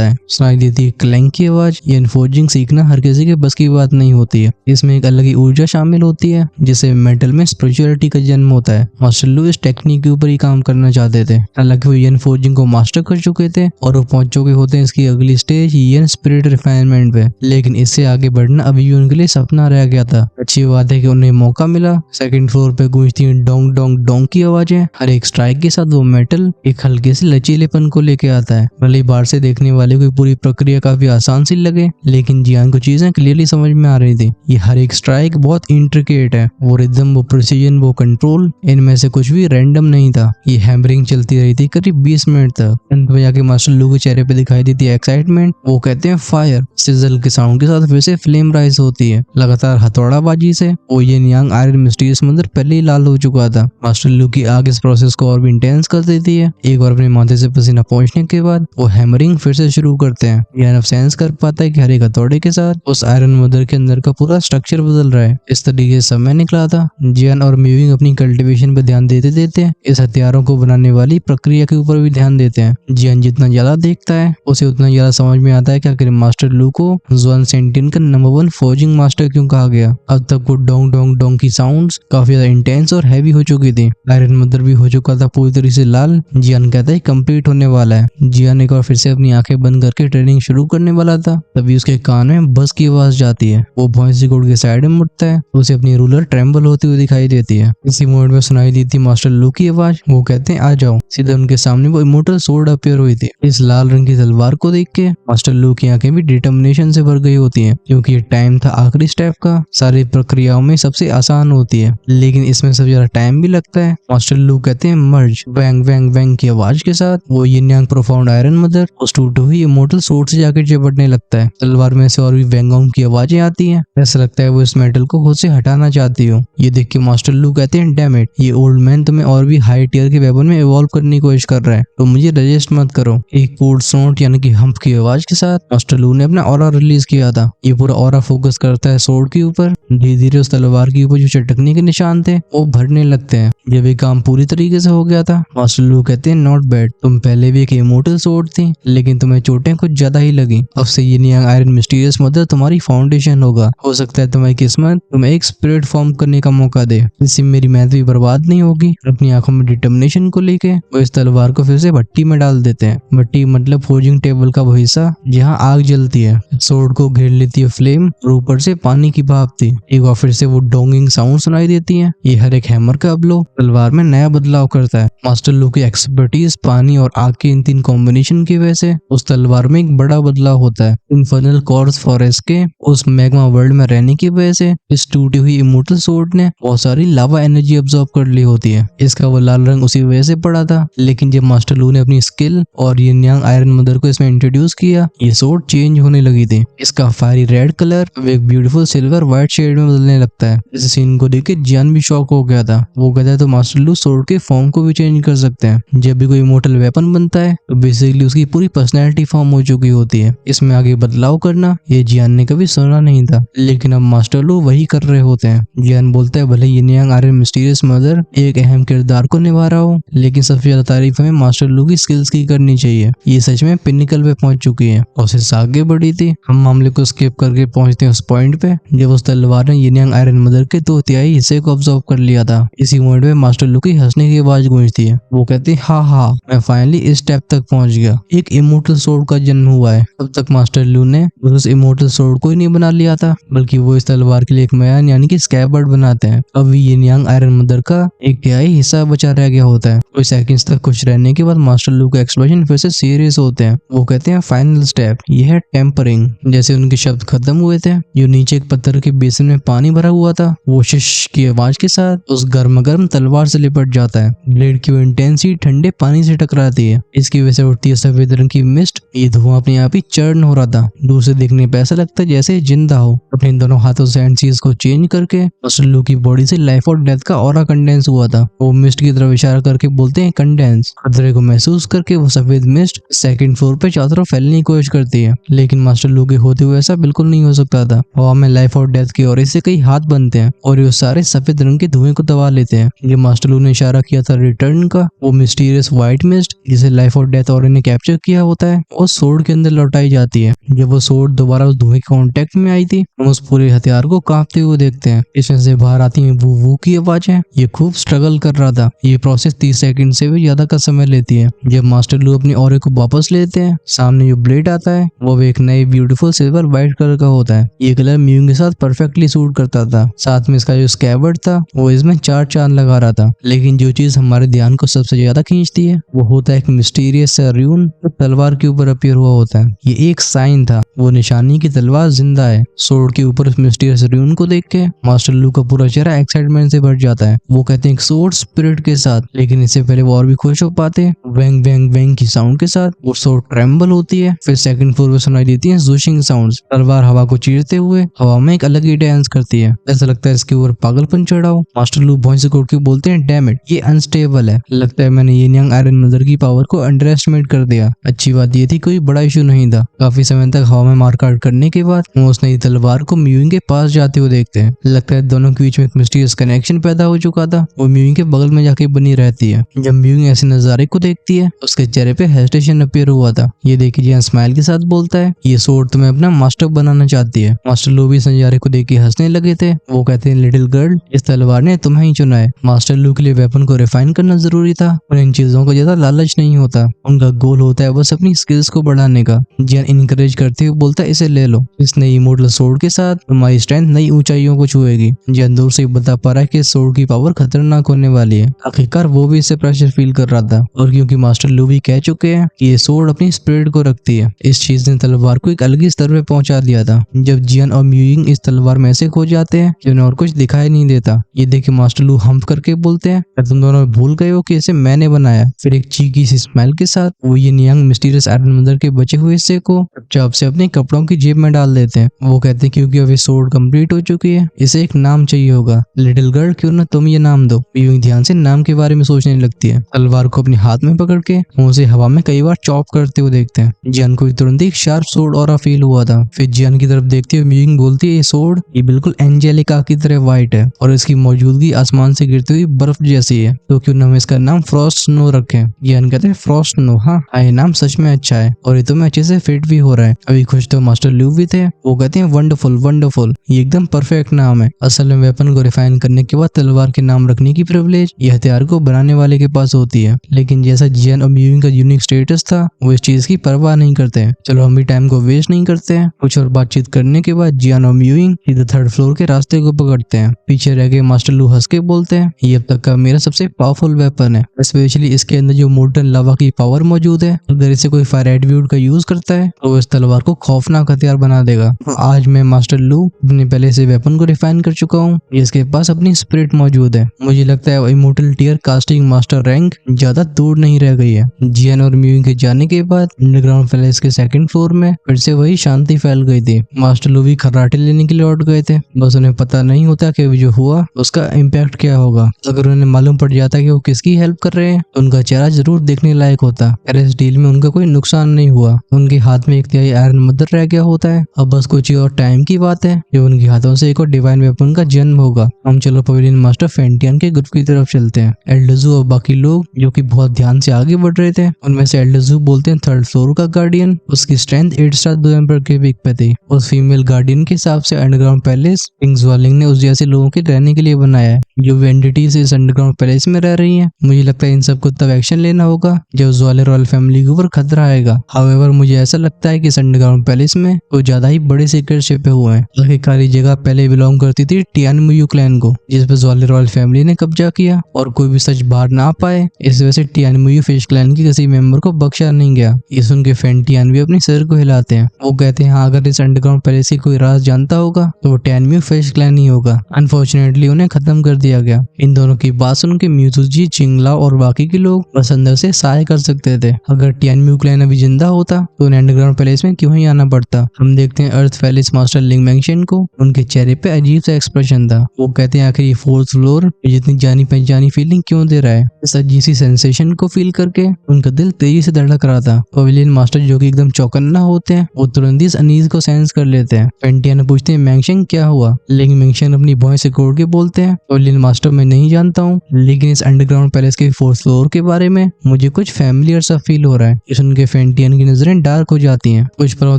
है। सुनाई देती है क्लैंक की आवाज। ये फोर्जिंग सीखना हर किसी के बस की बात नहीं होती है। इसमें एक अलग ही ऊर्जा शामिल होती है जिससे मेटल में स्पिरिचुअलिटी का जन्म होता है। मास्टर लू इस टेक्निक के ऊपर ही काम करना चाहते थे। हालांकि वो येन फोर्जिंग को मास्टर कर चुके थे और वो पहुंच चुके होते हैं इसकी अगली स्टेज येन स्पिरिट रिफाइनमेंट पे। लेकिन इससे आगे बढ़ना अभी भी उनके लिए सपना रह गया था। अच्छी बात है कि उन्हें मौका मिला। सेकंड फ्लोर पे गूंजती है डोंग डोंग डोंग की आवाजें। हर एक स्ट्राइक के साथ वो मेटल एक हल्के से लचीलेपन को लेके आता है। भले बाहर से देखने वाले को पूरी प्रक्रिया काफी आसान सी लगे लेकिन जियान को चीजें क्लियरली समझ में आ रही थी। ये हर एक स्ट्राइक बहुत इंट्रिकेट है। वो रिदम, वो प्रिसीजन, वो कंट्रोल, इनमें से कुछ भी रैंडम नहीं था। ये हैमरिंग चलती रही थी करीब 20 मिनट तक। अंत में जाके मास्टर लू के चेहरे पे दिखाई देती है एक्साइटमेंट। वो कहते हैं फायर। सिजल के साउंड के साथ फिर से फ्लेम राइज होती है। लगातार हथौड़ाबाजी से वो येन यांग आयरन मिस्टीरियस मंदिर पहले ही लाल हो चुका था। मास्टर लू की आग इस प्रोसेस को और भी इंटेंस कर देती है। एक बार अपने माथे से पसीना पहुंचने के बाद वो हैमरिंग फिर से शुरू करते हैं। यान सेंस कर पाता है कि हर एक हथौड़े के साथ उस आयरन मदर के अंदर का पूरा स्ट्रक्चर बदल रहा है। इस तरीके से समय निकला था। जियान और म्यूविंग अपनी कल्टीवेशन पे ध्यान देते देते इस हथियारों को बनाने वाली प्रक्रिया के ऊपर भी ध्यान देते हैं। जियान जितना ज्यादा देखता है उसे उतना ज्यादा समझ में आता है कि आखिर मास्टर लू को जुआन सेंटिन का नंबर 1 फोर्जिंग मास्टर क्यों कहा गया। अब तक वो डोंग डोंग डोंग की साउंड्स काफी ज्यादा इंटेंस और हैवी हो चुकी थी। आयरन मदर भी हो चुका था पूरी तरीके से लाल। जियान कहता है कंप्लीट होने वाला है। जियान एक बार फिर से अपनी आंखें बंद करके ट्रेनिंग शुरू करने वाला था तभी उसके कान में बस की आवाज जाती है। वो भॉइस रिकॉर्ड के साइड में मुड़ता है। उसे अपनी रूलर ट्रेम्बल होती हुई दिखाई देती है। इसी मोमेंट में सुनाई दी थी मास्टर लू की आवाज। वो कहते हैं आ जाओ। सीधे उनके सामने वो इमोर्टल सोर्ड अपीयर हुई थी। इस लाल रंग की तलवार को देख के मास्टर लू की आंखें भी डिटर्मिनेशन से भर गई होती हैं क्योंकि ये टाइम था आखिरी स्टेप का। सारी प्रक्रियाओं में सबसे आसान होती है लेकिन इसमें सबसे ज्यादा टाइम भी लगता है। मास्टर लू कहते हैं मर्ज। वैंग वैंग वैंग की आवाज के साथ वो यिन यांग प्रोफाउंड आयरन मदर उस टूटी हुई इमोर्टल सोर्ड से जाकर चिपटने लगता है। तलवार में से और भी वैंग की आवाजें आती हैं। ऐसा लगता है वो इस मेटल को खुद से हटाना चाहती हो। ये देख के मास्टर लू कहते हैं डैम इट, ये ओल्ड मैन तुम्हें और भी हाई टियर के वेपन में इवॉल्व करने की कोशिश कर रहा है तो मुझे रजिस्ट मत करो। एक कोड स्नॉट यानी कि हम्प की आवाज आवाज के साथ मास्टर लू ने अपना ऑरा रिलीज किया था। ये पूरा ऑरा फोकस करता है सोर्ड के ऊपर। धीरे धीरे उस तलवार के ऊपर जो चटकने के निशान थे वो भरने लगते हैं। जब ये काम पूरी तरीके से हो गया था, मास्टर लू कहते हैं नॉट बैड, तुम पहले भी एक इमोर्टल सोर्ड थी, लेकिन तुम्हें चोटें कुछ ज्यादा ही लगी। अब से ये नियांग आयरन मिस्टीरियस मदर तुम्हारी फाउंडेशन होगा। हो सकता है तुम्हारी किस्मत तुम्हें एक स्पिरिट फॉर्म करने का मौका दे। इससे मेरी मेहनत भी बर्बाद नहीं होगी। अपनी आंखों में डिटर्मिनेशन को लेके वो इस तलवार को फिर से भट्टी में डाल देते हैं। भट्टी मतलब फोर्जिंग टेबल का वो हिस्सा जहाँ आग जलती है। सोर्ड को घेर लेती है फ्लेम और ऊपर से पानी की भाप थी। एक बार फिर से वो डोंगिंग साउंड सुनाई देती है। ये हर एक हैमर का ब्लो तलवार में नया बदलाव करता है। मास्टर लू की एक्सपर्टीज पानी और आग के इन तीन कॉम्बिनेशन की वजह से उस तलवार में एक बड़ा बदलाव होता है। इन्फर्नल कॉर्स फॉरेस्ट के उस मैग्मा वर्ल्ड में रहने की वजह से इस टूटी हुई इमोर्टल सोर्ड ने बहुत सारी लावा एनर्जी अब्सॉर्ब कर ली होती है। इसका वो लाल रंग उसी वजह से पड़ा था। लेकिन जब मास्टर लू ने अपनी स्किल और ये नियांग आयरन मदर को इसमें इंट्रोड्यूस किया, ये सोर्ड चेंज होने लगी थी। इसका फायरी रेड कलर अब एक ब्यूटीफुल सिल्वर व्हाइट शेड में बदलने लगता है। इस सीन को देख के जियान भी शॉक हो गया था। वो कहता है तो मास्टर लू सोर्ड के फॉर्म को भी चेंज कर सकते हैं। जब भी कोई इमोर्टल वेपन बनता है तो बेसिकली उसकी पूरी पर्सनैलिटी फॉर्म हो चुकी होती है। इसमें आगे बदलाव करना ये जियान ने कभी सुना नहीं था, लेकिन अब मास्टर लू वही कर रहे होते हैं। जियान बोलता है भले ये नियांग आयरन मिस्टीरियस मदर एक अहम किरदार को निभा रहा हो, लेकिन सबसे ज्यादा तारीफ हमें मास्टर लू की स्किल्स की करनी चाहिए। ये सच में पिनिकल पे पहुंच चुकी है और उससे आगे बढ़ी थी। हम मामले को स्किप करके पहुंचते हैं उस पॉइंट पे जब उस तलवार ने ये नियांग आयरन मदर के 2/3 हिस्से को ऑब्जर्व कर लिया था। इसी मोमेंट में मास्टर लू की हंसने की आवाज गूंजती है। वो कहते हैं हाँ मैं फाइनली इस स्टेप तक पहुंच गया। एक इमोर्टल सोर्ड का जन्म हुआ है। अब तक मास्टर लू ने उस इमोर्टल सोर्ड को ही नहीं बना लिया था, बल्कि वो इस तलवार के लिए एक म्यान यानी कि स्कैबर्ड बनाते हैं। अब भी ये नियांग आयरन मदर का 1/3 हिस्सा बचा रह गया होता है। कुछ सेकंड्स तक खुश रहने के बाद मास्टर लू का एक्सप्रेशन फिर से सीरियस होते हैं। वो कहते हैं फाइनल स्टेप ये है टेम्परिंग। जैसे उनके शब्द खत्म हुए थे, जो नीचे एक पत्थर के बेसिन में पानी भरा हुआ था वो शिश की आवाज के साथ उस गर्म तलवार से लिपट जाता है। ब्लेड की वो इंटेंसिटी ठंडे पानी से टकराती है। इसकी वजह से उठती है सफेद रंग की मिस्ट। ये धुआं अपने आप ही चर्न हो रहा था। दूर से देखने पे ऐसा लगता है जैसे जिंदा हो। अपने दोनों हाथों से एंड को चेंज करके मास्टर लू की बॉडी से लाइफ और डेथ का ऑरा कंडेंस हुआ था। वो मिस्ट की तरफ इशारा करके बोलते हैं कंडेंस। खतरे को महसूस करके वो सफेद मिस्ट सेकंड फ्लोर पे चारों तरफ फैलने की कोशिश करती है, लेकिन मास्टर लू के होते हुए ऐसा बिल्कुल नहीं हो सकता था। हवा में लाइफ और डेथ के और इससे कई हाथ बनते हैं और ये सारे सफेद रंग के धुएं को दबा लेते हैं। ये मास्टर लू ने इशारा किया था रिटर्न का, वो मिस्टीरियस व्हाइट मिस्ट जिसे लाइफ और डेथ और ने कैप्चर किया होता है वो सोर्ड के अंदर लौटाई जाती है। जब वो सोर्ड दोबारा उस धुएं के कांटेक्ट में आई थी, हम उस पूरे हथियार को कांपते हुए देखते हैं। इसमें से बाहर आती है वो वू की आवाजें। ये खूब स्ट्रगल कर रहा था। ये प्रोसेस 30 सेकंड से भी ज्यादा का समय लेती है। जब मास्टर लू अपनी ऑरे को वापस लेते हैं, सामने जो ब्लेड आता है वो एक नए ब्यूटीफुल सिल्वर व्हाइट कलर का होता है। ये कलर म्यूंग के साथ परफेक्टली सूट करता था। साथ में इसका जो स्कैबर्ड था वो इसमें 4 चांद लगा रहा था। लेकिन जो चीज हमारे ध्यान को सबसे ज्यादा खींचती है वो होता है एक मिस्टीरियस सा रून जो तलवार के ऊपर अपीयर हुआ होता है। ये एक साइन था, वो निशानी की तलवार जिंदा है। सोर्ड के ऊपर उस मिस्टीरियस रून को देख के मास्टर लू का पूरा चेहरा एक्साइटमेंट से भर जाता है। वो कहते हैं एक सोर्ड स्पिरिट के साथ, लेकिन इससे पहले वो और भी खुश हो पाते हैं। वेंग वेंग वेंग की साउंड के साथ वो सोर्ड ट्रेम्बल होती है। फिर सेकंड फ्लोर पे सुनाई देती है जोशिंग साउंड्स। तलवार हवा को चीरते हुए हवा में एक अलग ही डांस करती है। ऐसा लगता है इसके ऊपर पागलपन चढ़ा हो। मास्टर लू वॉइस को के बोलते हैं डैम इट, ये अनस्टेबल है। लगता है मैंने ये नियांग आयरन मदर की पावर को अंडर एस्टिमेट कर दिया। अच्छी बात ये थी कोई बड़ा इशू नहीं था। काफी समय तक हवा में मारकाट करने के बाद वो उस नई तलवार को म्यूइंग के पास जाते हुए देखते हैं। लगता है दोनों के बीच में एक मिस्टीरियस कनेक्शन पैदा हो चुका था। वो म्यूइंग के बगल में जाके बनी रहती है। जब म्यूइंग ऐसे नजारे को देखती है उसके चेहरे पे हेजिटेशन अपीयर हुआ था। ये देखिए जियान स्माइल के साथ बोलता है ये सोर्ड तुम्हें अपना मास्टर बनाना चाहती है। मास्टर लू भी इस नजारे को देख के हंसने लगे थे। वो कहते हैं लिटिल गर्ल, इस तलवार ने तुम्हें ही चुना है। मास्टर लू के लिए वेपन को रिफाइन करना जरूरी था। उन्हें इन चीजों को ज्यादा लालच नहीं होता। उनका गोल होता है बस अपनी स्किल्स को बढ़ाने का। जियान इनकरेज करते हुए बोलता है इसे ले लो। इस नई इमोर्टल सोर्ड के साथ तुम्हारी स्ट्रेंथ नई ऊंचाइयों को छुएगी। जियान दूर से बता पा रहा है कि सोर्ड की पावर खतरनाक होने वाली है। आखिरकार वो भी इससे प्रेशर फील कर रहा था, और क्योंकि मास्टर लू भी कह चुके हैं कि ये सोर्ड अपनी स्पिरिट को रखती है, इस चीज ने तलवार को एक अलग ही स्तर पे पहुंचा दिया था। जब जियान और म्यूइंग इस तलवार में ऐसे खो जाते हैं जिन्हें और कुछ दिखाई नहीं देता। ये देख मास्टर लू हम्फ करके बोलते हैं तुम दोनों भूल गए हो कि इसे मैंने बनाया। फिर एक चीकी सी स्माइल के साथ वो ये नियांग मिस्टीरियस आयरन मदर के बचे हुए हिस्से को चुपचाप से अपने कपड़ों की जेब में डाल देते हैं। वो कहते हैं क्योंकि अब ये सोर्ड कंप्लीट हो चुकी है, इसे एक नाम चाहिए होगा। लिटिल गर्ल, क्यों ना तुम ये नाम दो। म्यूइंग ध्यान से नाम के बारे में सोचने लगती है। तलवार को अपने हाथ में पकड़ के उसे हवा में कई बार चॉप करते हुए देखते हैं। जियान को तुरंत एक शार्प सोर्ड ऑरा फील हुआ था। फिर जियान की तरफ देखते हुए म्यूइंग बोलती है, ये सोर्ड ये बिल्कुल एंजेलिका की तरह व्हाइट है और इसकी मौजूदगी आसमान से गिरती हुई बर्फ जैसी है, तो क्यों ना हम इसका नाम फ्रॉस्ट स्नो रखें। जियान कहते हैं फ्रॉस्ट स्नो, हाँ ये नाम सच में अच्छा है और ये तो मैं अच्छे से फिट भी हो रहा है। अभी खुश तो मास्टर ल्यू भी थे, वो कहते हैं वंडरफुल वंडरफुल, ये एकदम परफेक्ट नाम है। असल में वेपन को रिफाइन करने के बाद तलवार के नाम रखने की प्रिविलेज यह हथियार को बनाने वाले के पास होती है, लेकिन जैसा जियान और म्यूइंग का यूनिक स्टेटस था वो इस चीज की परवाह नहीं करते हैं। चलो हम भी टाइम को वेस्ट नहीं करते हैं। कुछ और बातचीत करने के बाद जियान और म्यूइंग सीधे थर्ड फ्लोर के रास्ते को पकड़ते हैं। पीछे रह गए मास्टर लू हंस के बोलते हैं, ये अब तक का मेरा सबसे पावरफुल वेपन है, स्पेशली इसके अंदर जो मोल्टन लावा की पावर मौजूद है। अगर इसे कोई फायर एट्रिब्यूट का यूज करता है तो इस तलवार को खौफनाक हथियार बना देगा। आज मैं मास्टर लू अपने पहले से वेपन को रिफाइन कर चुका हूँ, इसके पास अपनी स्पिरिट मौजूद है। मुझे लगता है immortal tier casting master rank ज्यादा दूर नहीं रह गई है। जियान और म्यूइंग के जाने के बाद अंडरग्राउंड पैलेस के सेकंड फ्लोर में फिर से वही शांति फैल गई थी। मास्टर लू भी खर्राटे लेने के लिए लौट गए थे, बस उन्हें पता नहीं होता कि जो हुआ उसका इम्पैक्ट क्या होगा। अगर उन्हें मालूम पड़ जाता कि वो किसकी हेल्प कर रहे हैं तो उनका चेहरा जरूर देखने लायक होता। इस डील में उनका कोई नुकसान नहीं हुआ, उनके हाथ में एक तिहाई आयरन मदर रह गया होता है। अब बस कुछ ही और टाइम की बात है जो उनके हाथों से एक और डिवाइन वेपन का जन्म होगा। हम चलो पवेलियन मास्टर फेंटियन के ग्रुप की तरफ चलते हैं। एल्डरजू और बाकी लोग जो कि बहुत ध्यान से आगे बढ़ रहे थे, उनमें से एल्डरजू बोलते हैं थर्ड फ्लोर का गार्डियन, उसकी स्ट्रेंथ 8 स्टार 2 एम्पर के पिक पे थी। उस फीमेल गार्डियन के हिसाब से अंडरग्राउंड पैलेस किंग ज्वालिंग ने उस जैसे लोगों के रहने के लिए बनाया है जो भी एंटिटीज इस अंडरग्राउंड पैलेस में रह रही हैं। मुझे लगता है इन सबको तब एक्शन लेना होगा जब ज्वाले रॉयल फैमिली के ऊपर खतरा आएगा। हाउएवर मुझे ऐसा लगता है कि इस अंडरग्राउंड पैलेस में कुछ ज्यादा ही बड़े सीक्रेट छिपे हुए हैं। आखिरकार ये जगह पहले बिलोंग करती थी टियानमुयू क्लैन को, जिस पर ज्वाले रॉयल फैमिली ने कब्जा किया और कोई भी सच बाहर ना पाए, इस वजह से टियानमुयू फिश क्लैन के किसी मेंबर को बख्शा नहीं गया। ये सुन के फेंटियन भी अपनी सिर को हिलाते हैं। वो कहते हैं हाँ, अगर इस अंडरग्राउंड पैलेस की कोई राज जानता होगा तो वो टियानमुयू फिश क्लैन ही होगा। अनफॉर्चुनेटली उन्हें खत्म कर दिया गया। इन दोनों की बात सुन के म्यूजुजी, चिंगला और बाकी के लोग बस अंदर से साय कर सकते थे। अगर टियानमुयू क्लैन अभी जिंदा होता तो उन्हें अंडरग्राउंड पैलेस में क्यों ही आना पड़ता। हम देखते हैं अर्थ पैलेस मास्टर लिंग मैंगशन को, उनके चेहरे पे अजीब सा एक्सप्रेशन था। वो कहते हैं आखिर ये फोर्थ फ्लोर जितनी जानी पहचानी फीलिंग क्यों दे रहा है। इस अजीब सी सेंसेशन को फील करके उनका दिल तेजी से धड़क रहा था। पवेलियन मास्टर जो कि एकदम चौकन्ना होते हैं, वो तुरंत इस अनीज को सेंस कर लेते हैं। फेंटियन पूछते हैं मैंगशन क्या हुआ। लिंग मैंगशन अपनी वॉइस रिकॉर्ड के बोलते हैं पवेलियन मास्टर मैं नहीं जानता हूँ, लेकिन इस अंडरग्राउंड पैलेस के फोर्थ फ्लोर के बारे में मुझे कुछ फैमिलियर सा फील हो रहा है। ये सुन के फेंटियन की नजरें डार्क हो जाती हैं। कुछ पलों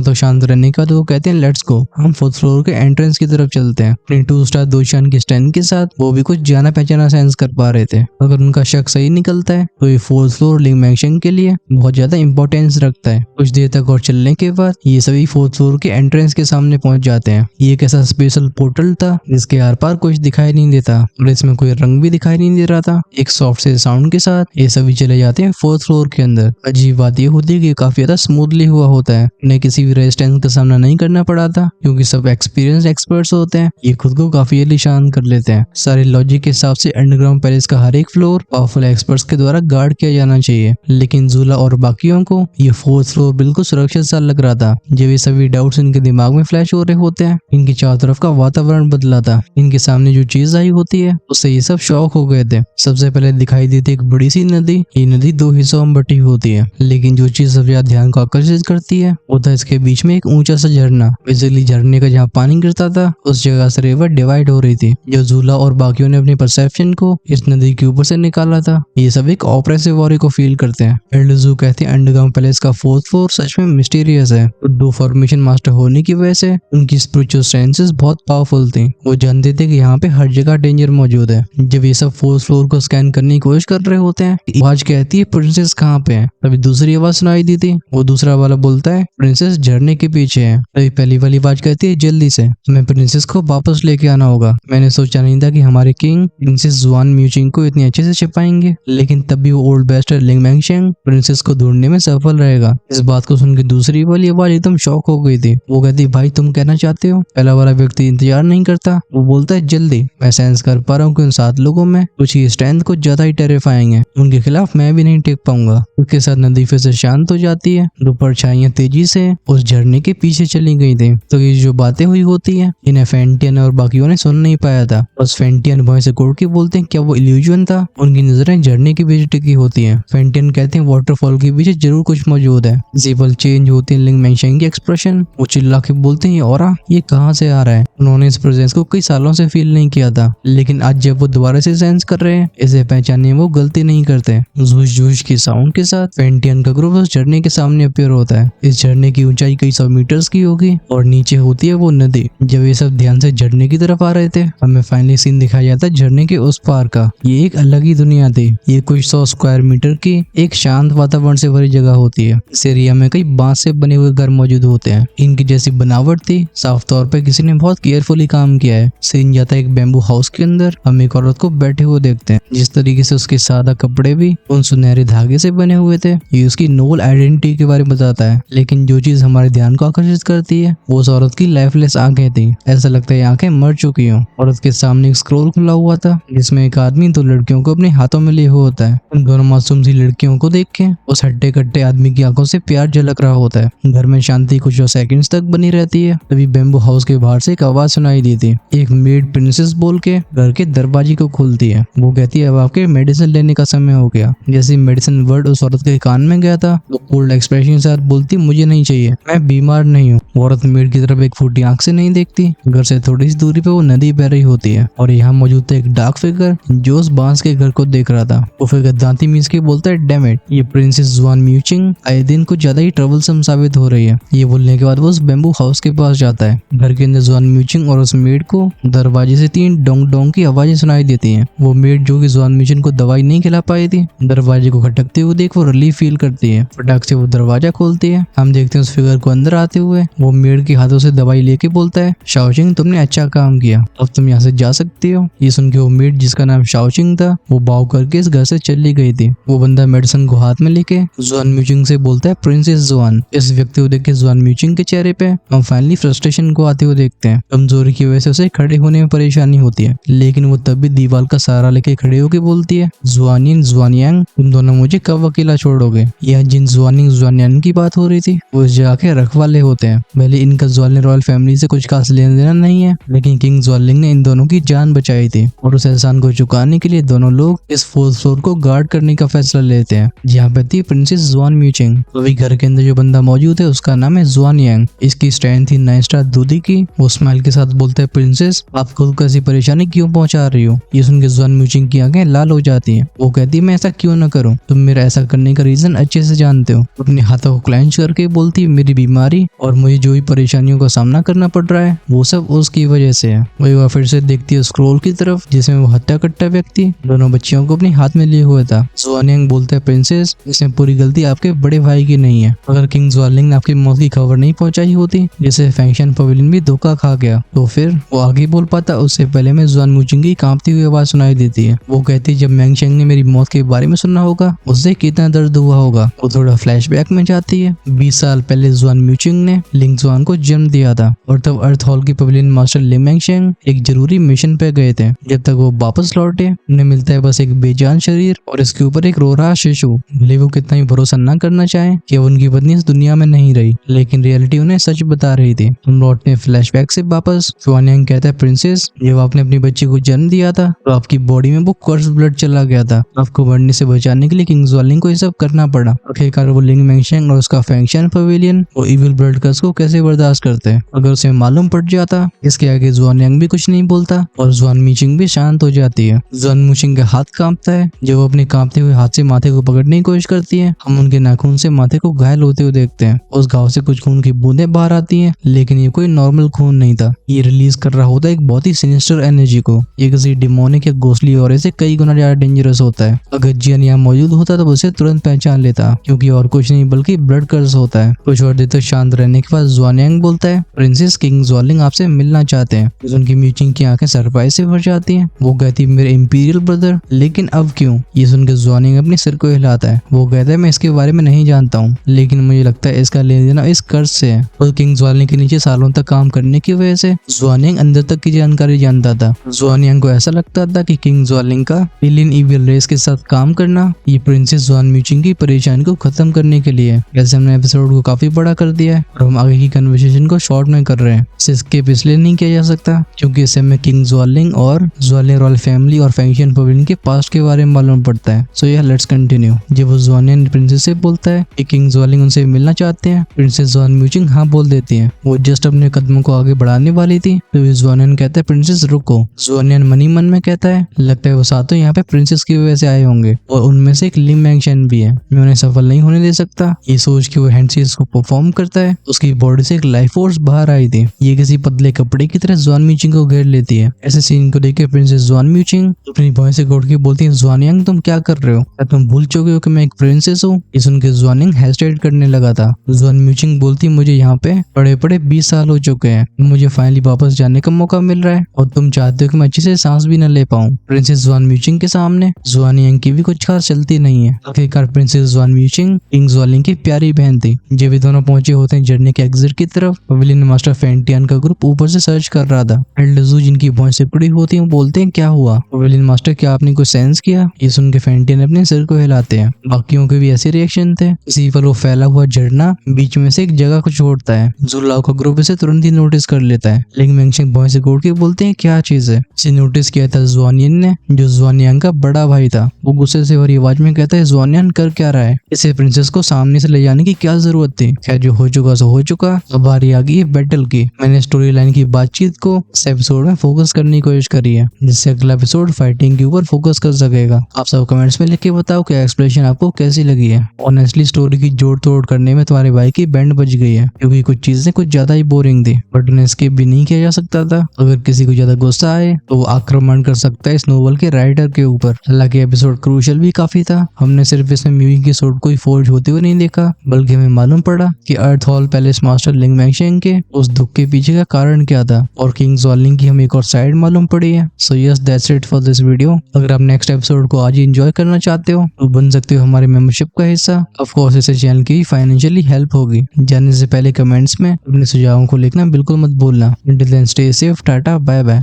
तक शांत रहने का तो वो कहते हैं लेट्स गो, हम फोर्थ फ्लोर के एंट्रेंस की तरफ चलते हैं। अपनी 2 स्टार 2 शान की स्ट्रेंथ के साथ वो भी कुछ जाना पहचाना सेंस कर पा रहे थे। अगर उनका शक सही निकलता है तो ये फोर्थ फ्लोर लिंग मैंगशन के लिए बहुत ज्यादा इंपॉर्टेंस रखता है। कुछ देर तक और चलने के बाद ये सभी फोर्थ फ्लोर के एंट्रेंस के सामने पहुंच जाते हैं। ये एक ऐसा स्पेशल पोर्टल था जिसके आर पार कुछ दिखाई नहीं देता और इसमें कोई रंग भी दिखाई नहीं दे रहा था। एक सॉफ्ट से साउंड के साथ ये सभी चले जाते हैं फोर्थ फ्लोर के अंदर। अजीब बात ये होती है कि काफी ज्यादा स्मूथली हुआ होता है, उन्हें किसी भी रेजिस्टेंस का सामना नहीं करना पड़ा था क्योंकि सब एक्सपीरियंस एक्सपर्ट्स होते हैं। ये खुद को काफी जल्दी शांत कर लेते हैं। सारे लॉजिक के हिसाब से अंडरग्राउंड पैलेस का हर एक फ्लोर पावरफुल एक्सपर्ट्स के द्वारा गार्ड किया जाना चाहिए, लेकिन जूला और बाकियों को ये फोर्थ फ्लोर बिल्कुल सुरक्षित सा लग रहा था। जब ये सभी डाउट्स इनके दिमाग में फ्लैश हो रहे होते हैं, इनकी चारों तरफ का वातावरण बदला था। इनके सामने जो चीज आई होती है उससे ये सब शॉक हो गए थे। सबसे पहले दिखाई दी थी एक बड़ी सी नदी। ये नदी 2 हिस्सों में बटी होती है, लेकिन जो चीज सबसे ज्यादा ध्यान को आकर्षित करती है वो था इसके बीच में एक ऊंचा सा झरना। बेसिकली झरने का जहाँ पानी गिरता था उस जगह से रिवर डिवाइड हो रही थी। जो जूला और बाकियों ने अपनी परसेप्शन को इस नदी के ऊपर से निकाला था, ये सब एक ऑपरेसिव वॉरी को फील करते हैं। एल्डरजू कहते हैं अंडरग्राउंड पैलेस का फोर्थ फ्लोर सच में मिस्टीरियस है। तो 2 फॉर्मेशन मास्टर होने की वजह से उनकी स्पिरिचुअल सेंसेस बहुत पावरफुल थी। वो जानते थे कि यहाँ पे हर जगह डेंजर मौजूद है। जब ये सब फोर्थ फ्लोर को स्कैन करने की कोशिश कर रहे होते हैं, आवाज कहती है प्रिंसेस कहाँ पे है। तभी दूसरी आवाज सुनाई दी थी। वो दूसरा वाला बोलता है प्रिंसेस झरने के पीछे है। तभी पहली वाली आवाज कहती है जल्दी से हमें प्रिंसेस को वापस लेके आना होगा। मैंने सोचा नहीं था कि हमारे किंग प्रिंसेस जुआन म्यूचिंग को इतने अच्छे से छिपाएंगे, लेकिन तब भी वो ओल्ड बेस्टर लिंग मैंगशन प्रिंसेस को ढूंढने में सफल रहेगा। इस बात को सुनकर दूसरी वाली आवाज एकदम शॉक हो गई थी। वो कहती भाई तुम कहना चाहते हो। पहला वाला व्यक्ति इंतजार नहीं करता, वो बोलता है जल्दी। मैं सेंस कर पा रहा हूँ कि उन 7 लोगों में कुछ की स्ट्रेंथ कुछ ज्यादा ही टेरिफाइंग है, उनके खिलाफ मैं भी नहीं टिक पाऊंगा। उसके साथ नदी फिर से शांत हो जाती है। दो परछाइयां तेजी से उस झरने के पीछे चली गई थी। तो ये जो जो बातें हुई होती है इन्हें फेंटियन और बाकियों ने सुन नहीं पाया था। बस फेंटियन भय से घोड़ के बोलते हैं क्या वो इल्यूजन था। उनकी नजरें झरने के बीच टिकी होती हैं। फेंटियन कहते हैं वाटरफॉल के पीछे जरूर कुछ मौजूद है। जीवल चेंज होती है लिंग मेंशेंग की एक्सप्रेशन। वो चिल्ला के बोलते हैं ये ऑरा ये कहाँ से आ रहा है। उन्होंने इस प्रेजेंस को कई सालों से फील नहीं किया था, लेकिन आज जब वो दोबारा से सेंस कर रहे हैं इसे पहचानने में वो गलती नहीं करते। जूश जूश की साउंड के साथ फेंटियन का ग्रुप उस झरने के सामने अपीयर होता है। इस झरने की ऊंचाई कई 100 मीटर्स की होगी और नीचे होती है वो नदी। जब ये सब ध्यान से झरने की तरफ आ रहे थे हमें फाइनली सीन दिखाया जाता है झरने के उस पार का। ये एक अलग ही दुनिया थी। ये कुछ 100 स्क्वायर मीटर की एक शांत वातावरण से भरी जगह होती है। इस एरिया में कई बांस से बने हुए घर मौजूद होते हैं। इनकी जैसी बनावट थी साफ तौर पे किसी ने बहुत केयरफुली काम किया है। सीन जाता है एक बेम्बू हाउस के अंदर। हम एक औरत को बैठे हुए देखते हैं। जिस तरीके से उसके सादा कपड़े भी उन सुनहरे धागे से बने हुए थे ये उसकी नोबल आइडेंटिटी के बारे में बताता है। लेकिन जो चीज हमारे ध्यान को आकर्षित करती है वो उस औरत की लाइफलेस आंखें थी। ऐसा लगता है आंखें मर चुकी हों। औरत के सामने एक स्क्रोल खुला हुआ था जिसमें एक आदमी 2 लड़कियों को अपने हाथों में लिए हुआ होता है। उन दोनों मासूम सी लड़कियों को देख के उस हट्टे कट्टे आदमी की आंखों से प्यार झलक रहा होता है। घर में शांति कुछ सेकंड्स तक बनी रहती है। तभी बेम्बू हाउस के बाहर से एक आवाज सुनाई दी थी। एक मेड प्रिंसेस बोल के घर के दरवाजे को खोलती है। वो कहती है अब आपके मेडिसिन लेने का समय हो गया। जैसे मेडिसिन वर्ड उस औरत के कान में गया था वो कोल्ड एक्सप्रेशन के साथ बोलती मुझे नहीं चाहिए, मैं बीमार नहीं हूँ। औरत मेड की तरफ एक फूटी आंख से नहीं देखती। घर से थोड़ी सी दूरी पे वो नदी बह रही होती है और यहाँ मौजूद था एक डार्क फिगर जो उस बांस के घर को देख रहा था। वो फिगर दांती मींस के बोलता है डैम इट, ये प्रिंसेस जुआन म्यूचिंग आए दिन कुछ ज्यादा ही ट्रबलसम साबित हो रही है। ये बोलने के बाद वो उस बेम्बू हाउस के पास जाता है। घर के अंदर जुआन म्यूचिंग और उस मेड को दरवाजे से 3 डोंग डोंग की आवाजें सुनाई देती हैं। वो मेड जो कि जुआन म्यूचिंग को दवाई नहीं खिला पाई थी दरवाजे को खटकते हुए देख वो रिलीफ फील करती है। फटाक से वो दरवाजा खोलती है। हम देखते हैं उस फिगर को अंदर आते हुए। वो मेड के हाथों से दवाई लेके बोलता है शाओचिंग तुमने अच्छा काम किया, अब तुम यहाँ से जा सकती हो। ये सुन के वो मेड जिसका नाम शाओचिंग था वो बाव करके इस घर से चली गई थी। वो बंदा मेडिसिन को हाथ में लेके जुआन म्यूचिंग से बोलता है प्रिंसेस जुआन। इस व्यक्ति को देख के जुआन म्यूचिंग के चेहरे पे हम फाइनली फ्रस्ट्रेशन को आते हुए देखते हैं। कमजोरी की वजह से उसे खड़े होने में परेशानी होती है, लेकिन वो तब भी दीवार का सहारा लेके खड़े होके बोलती है जुआनियन जुआनियांग तुम दोनों मुझे कब अकेला छोड़ोगे। यह जिन जुआनिंग जुआनियान की बात हो रही थी वो इस जगह के रखवाले होते हैं। भले इनका ज्वालिन रॉयल फैमिली से कुछ खास लेना देना नहीं है, लेकिन किंग ज्वालिंग ने इन दोनों की जान बचाई थी और उस एहसान को चुकाने के लिए दोनों लोग इस 4th फ्लोर को गार्ड करने का फैसला लेते हैं जहाँ पे थी प्रिंसेस जुआन म्यूचिंग। वही घर के अंदर जो बंदा मौजूद है उसका नाम है जुआन यांग। इसकी स्ट्रेंथ थी 9 स्टार दूधी की। वो स्माइल के साथ बोलता है प्रिंसेस आप खुद को ऐसी परेशानी क्यों पहुंचा रही हो। ये सुन के जुआन म्यूचिंग की आंखें लाल हो जाती है। वो कहती है मैं ऐसा क्यों न करूँ, तुम मेरा ऐसा करने का रीजन अच्छे से जानते हो। अपने हाथों को क्लेंच करके बोलती मेरी बीमारी और मुझे जो भी परेशानियों का सामना करना पड़ रहा है वो सब उसकी वजह से है। वही फिर से देखती है स्क्रोल की तरफ जिसमें वो हत्या कट्टा व्यक्ति दोनों बच्चियों को अपने हाथ में लिए हुए था। जुआनियांग बोलता है प्रिंसेस इसमें पूरी गलती आपके बड़े भाई की नहीं है। अगर किंग जुआलिंग ने आपकी मौत की खबर नहीं पहुंचाई होती जिसे फैंक्शन पवेलियन भी धोखा खा गया तो फिर वो आगे बोल पाता। उससे पहले में जुआन म्यूचिंग की कांपती हुई आवाज सुनाई देती है। वो कहती है जब मैंगशेंग ने मेरी मौत के बारे में सुनना होगा उससे कितना दर्द हुआ होगा। वो थोड़ा फ्लैशबैक में जाती है। 20 साल पहले जुआन म्यूचिंग ने लिंग जुआन को जन्म दिया था और तब अर्थ हॉल की पवेलियन मास्टर लिंग मैंगशेंग एक जरूरी मिशन पे गए थे। जब तक वो वापस लौटे उन्हें मिलता है बस एक बेजान शरीर और इसके ऊपर एक रो रहा शिशु। भले वो कितना ही भरोसा न करना चाहे कि उनकी पत्नी इस दुनिया में नहीं रही, लेकिन रियलिटी उन्हें सच बता रही थी। हम लौटने फ्लैशबैक से वापस। जुआनियांग कहता है प्रिंसेस जब आपने अपनी बच्ची को जन्म दिया था तो आपकी बॉडी में वो कर्स ब्लड चला गया था। आपको मरने से बचाने के लिए किंग ज्वालिंग को ये सब करना पड़ा। आखिरकार वो लिंग मैंगशेंग और उसका फैंक्शन पवेलियन वो इविल ब्लड कर्स को कैसे बर्दाश्त करते हैं। अगर उसे मालूम पड़ जाता इसके आगे जुआनियांग भी कुछ नहीं बोलता और जुआन म्यूचिंग भी शांत हो जाती है। जुआन म्यूचिंग का हाथ कांपता है। जब वो अपने कांपते हुए हाथ से माथे को पकड़ने की कोशिश करती है हम उनके नाखून से माथे को घायल होते हुए देखते हैं। उस घाव से कुछ खून की बूंदें बाहर आती हैं, लेकिन ये कोई नॉर्मल खून नहीं था। ये रिलीज कर रहा होता है एक बहुत ही सिनिस्टर एनर्जी को। ये किसी डिमोनिक या घोसली और से कई गुना ज्यादा डेंजरस होता है। अगर जियन यहाँ मौजूद होता तो उसे तुरंत पहचान लेता, क्योंकि और कुछ नहीं बल्कि ब्लड कर्स होता है। कुछ और देर तक शांत रहने के बाद जुआनियांग बोलता है प्रिंसेस किंग ज्वालिंग आपसे मिलना चाहते हैं। उनकी म्यूचिंग की आंखें सरप्राइज से भर जाती हैं। वो कहती मेरे इंपीरियल ब्रदर, लेकिन अब क्यों। ये सुनकर जुआनियांग अपने सिर को हिलाता है। वो कहता है मैं इसके बारे में नहीं जानता हूँ, लेकिन मुझे लगता है इसका लेना देना इस कर्ज से है। और किंग ज्वालिंग के नीचे सालों तक काम करने की वजह से जुआनियांग अंदर तक की जानकारी जानता था। जुआनियांग को ऐसा लगता था कि किंग जुआलिंग का एलियन इविल रेस के साथ काम करना ये प्रिंसेस जुआन म्यूचिंग की परेशानी को खत्म करने के लिए। वैसे हमने एपिसोड को काफी बड़ा कर दिया है और हम आगे की कन्वर्सेशन को शॉर्ट में कर रहे हैं। इसे स्किप इसलिए नहीं किया जा सकता क्योंकि इससे हमें किंग जुआलिंग और जुआलिंग रॉयल फैमिली और फैंक्शन पवेलियन के पास्ट के बारे में मालूम पड़ता है। सो या लेट्स कंटिन्यू। जब वो जुआनियन प्रिंसेस से बोलता है कि किंग जुआलिंग उनसे मिलना चाहते हैं, प्रिंसेस जुआन म्यूचिंग हाँ बोल देती है। वो जस्ट अपने कदमों को आगे बढ़ाने वाली थी तो जुआनियन कहता है प्रिंसेस रुको। जुआनियन मनी मन में कहता है लगता है वो सातों यहाँ पे प्रिंसेस की वजह से आए होंगे और उनमें से एक लिम मैंगशन भी है, मैं उन्हें सफल नहीं होने दे सकता। ये सोच के वो हैंडसीज को परफॉर्म करता है। उसकी बॉडी से एक लाइफ फोर्स बाहर आई थी। ये किसी पतले कपड़े की तरह जुआन म्यूचिंग को घेर लेती है। ऐसे सीन को देख के प्रिंसेस जुआन म्यूचिंग अपनी बॉय से घोट के बोलती है जुआनियांग तुम क्या कर रहे हो, क्या तुम भूल चुके हो कि मैं एक प्रिंसेस हूँ। ये सुन के जुआनियांग हेजिटेट करने लगा था। जुआन म्यूचिंग बोलती मुझे यहाँ पे बड़े बड़े 20 साल हो चुके हैं, मुझे फाइनली वापस जाने का मौका मिल रहा है और तुम चाहते हो कि मैं अच्छे से सांस भी न ले पाऊँ। प्रिंसेस जुआन म्यूचिंग के सामने जुआनियांग की भी कुछ खास चलती नहीं है। आखिरकार प्रिंसेस जुआन म्यूचिंग किंग जुआलिंग की प्यारी बहन थी। जब वे दोनों पहुंचे होते हैं झरने के एग्जिट की तरफ, पवेलियन मास्टर फेंटियन का ग्रुप ऊपर से सर्च कर रहा था। एल्डजू जिनकी भौं सिकुड़ी होती है बोलते हैं क्या हुआ पवेलियन मास्टर, क्या आपने कुछ सेंस किया। ये सुन के फेंटियन अपने सिर को हिलाते हैं। बाकियों के भी ऐसे रिएक्शन थे। इसी पर वो फैला हुआ झरना बीच में से एक जगह को छोड़ता है। जुलाओ का ग्रुप इसे तुरंत ही नोटिस कर लेता है, लेकिन मेंगशेंग भौं से घूर के बोलते हैं क्या चीज है। इसे नोटिस किया था जुआनियन ने, जो जुआनियांग का बड़ा भाई था। वो गुस्से से भरी आवाज में कहता है जुआनियन कर क्या रहा है, इसे प्रिंसेस को सामने से ले जाने की क्या जरूरत थी। खैर जो हो चुका सो हो चुका, अब बारी आ गई है बैटल की। मैंने स्टोरी लाइन की बातचीत को इस एपिसोड में फोकस करने की कोशिश करी है, जिससे अगला एपिसोड फाइटिंग के ऊपर फोकस कर सकेगा। आप सब कमेंट्स में लिख के बताओ कि एक्सप्लेनेशन आपको कैसी लगी है। ऑनेस्टली स्टोरी की जोड़ तोड़ करने में तुम्हारे भाई की बैंड बज गई है, क्योंकि कुछ चीजें कुछ ज्यादा ही बोरिंग थी, बट उन्हें स्किप भी नहीं किया जा सकता था। अगर किसी को ज्यादा गुस्सा आए तो वो आक्रमण कर सकता है इस नोवेल के राइटर के ऊपर। हालांकि एपिसोड क्रूशियल भी काफी था। हमने सिर्फ इसमें म्यूजिक की सोड कोई फोर्ज होते हुए नहीं देखा, बल्कि हमें मालूम पड़ा कि अर्थ हॉल पैलेस मास्टर लिंग मैंगशेंग के उस दुख के पीछे का कारण क्या था, और किंग जुआलिंग की हमें एक और साइड मालूम पड़ी है। So yes that's it for this video. अगर आप नेक्स्ट एपिसोड को आज ही एंजॉय करना चाहते हो तो बन सकते हो हमारे मेंबरशिप का हिस्सा। ऑफ कोर्स इससे चैनल की फाइनेंशियली हेल्प होगी। जानने से पहले कमेंट्स में अपने सुझावों को लिखना बिल्कुल मत भूलना। Until then stay safe, tata bye bye.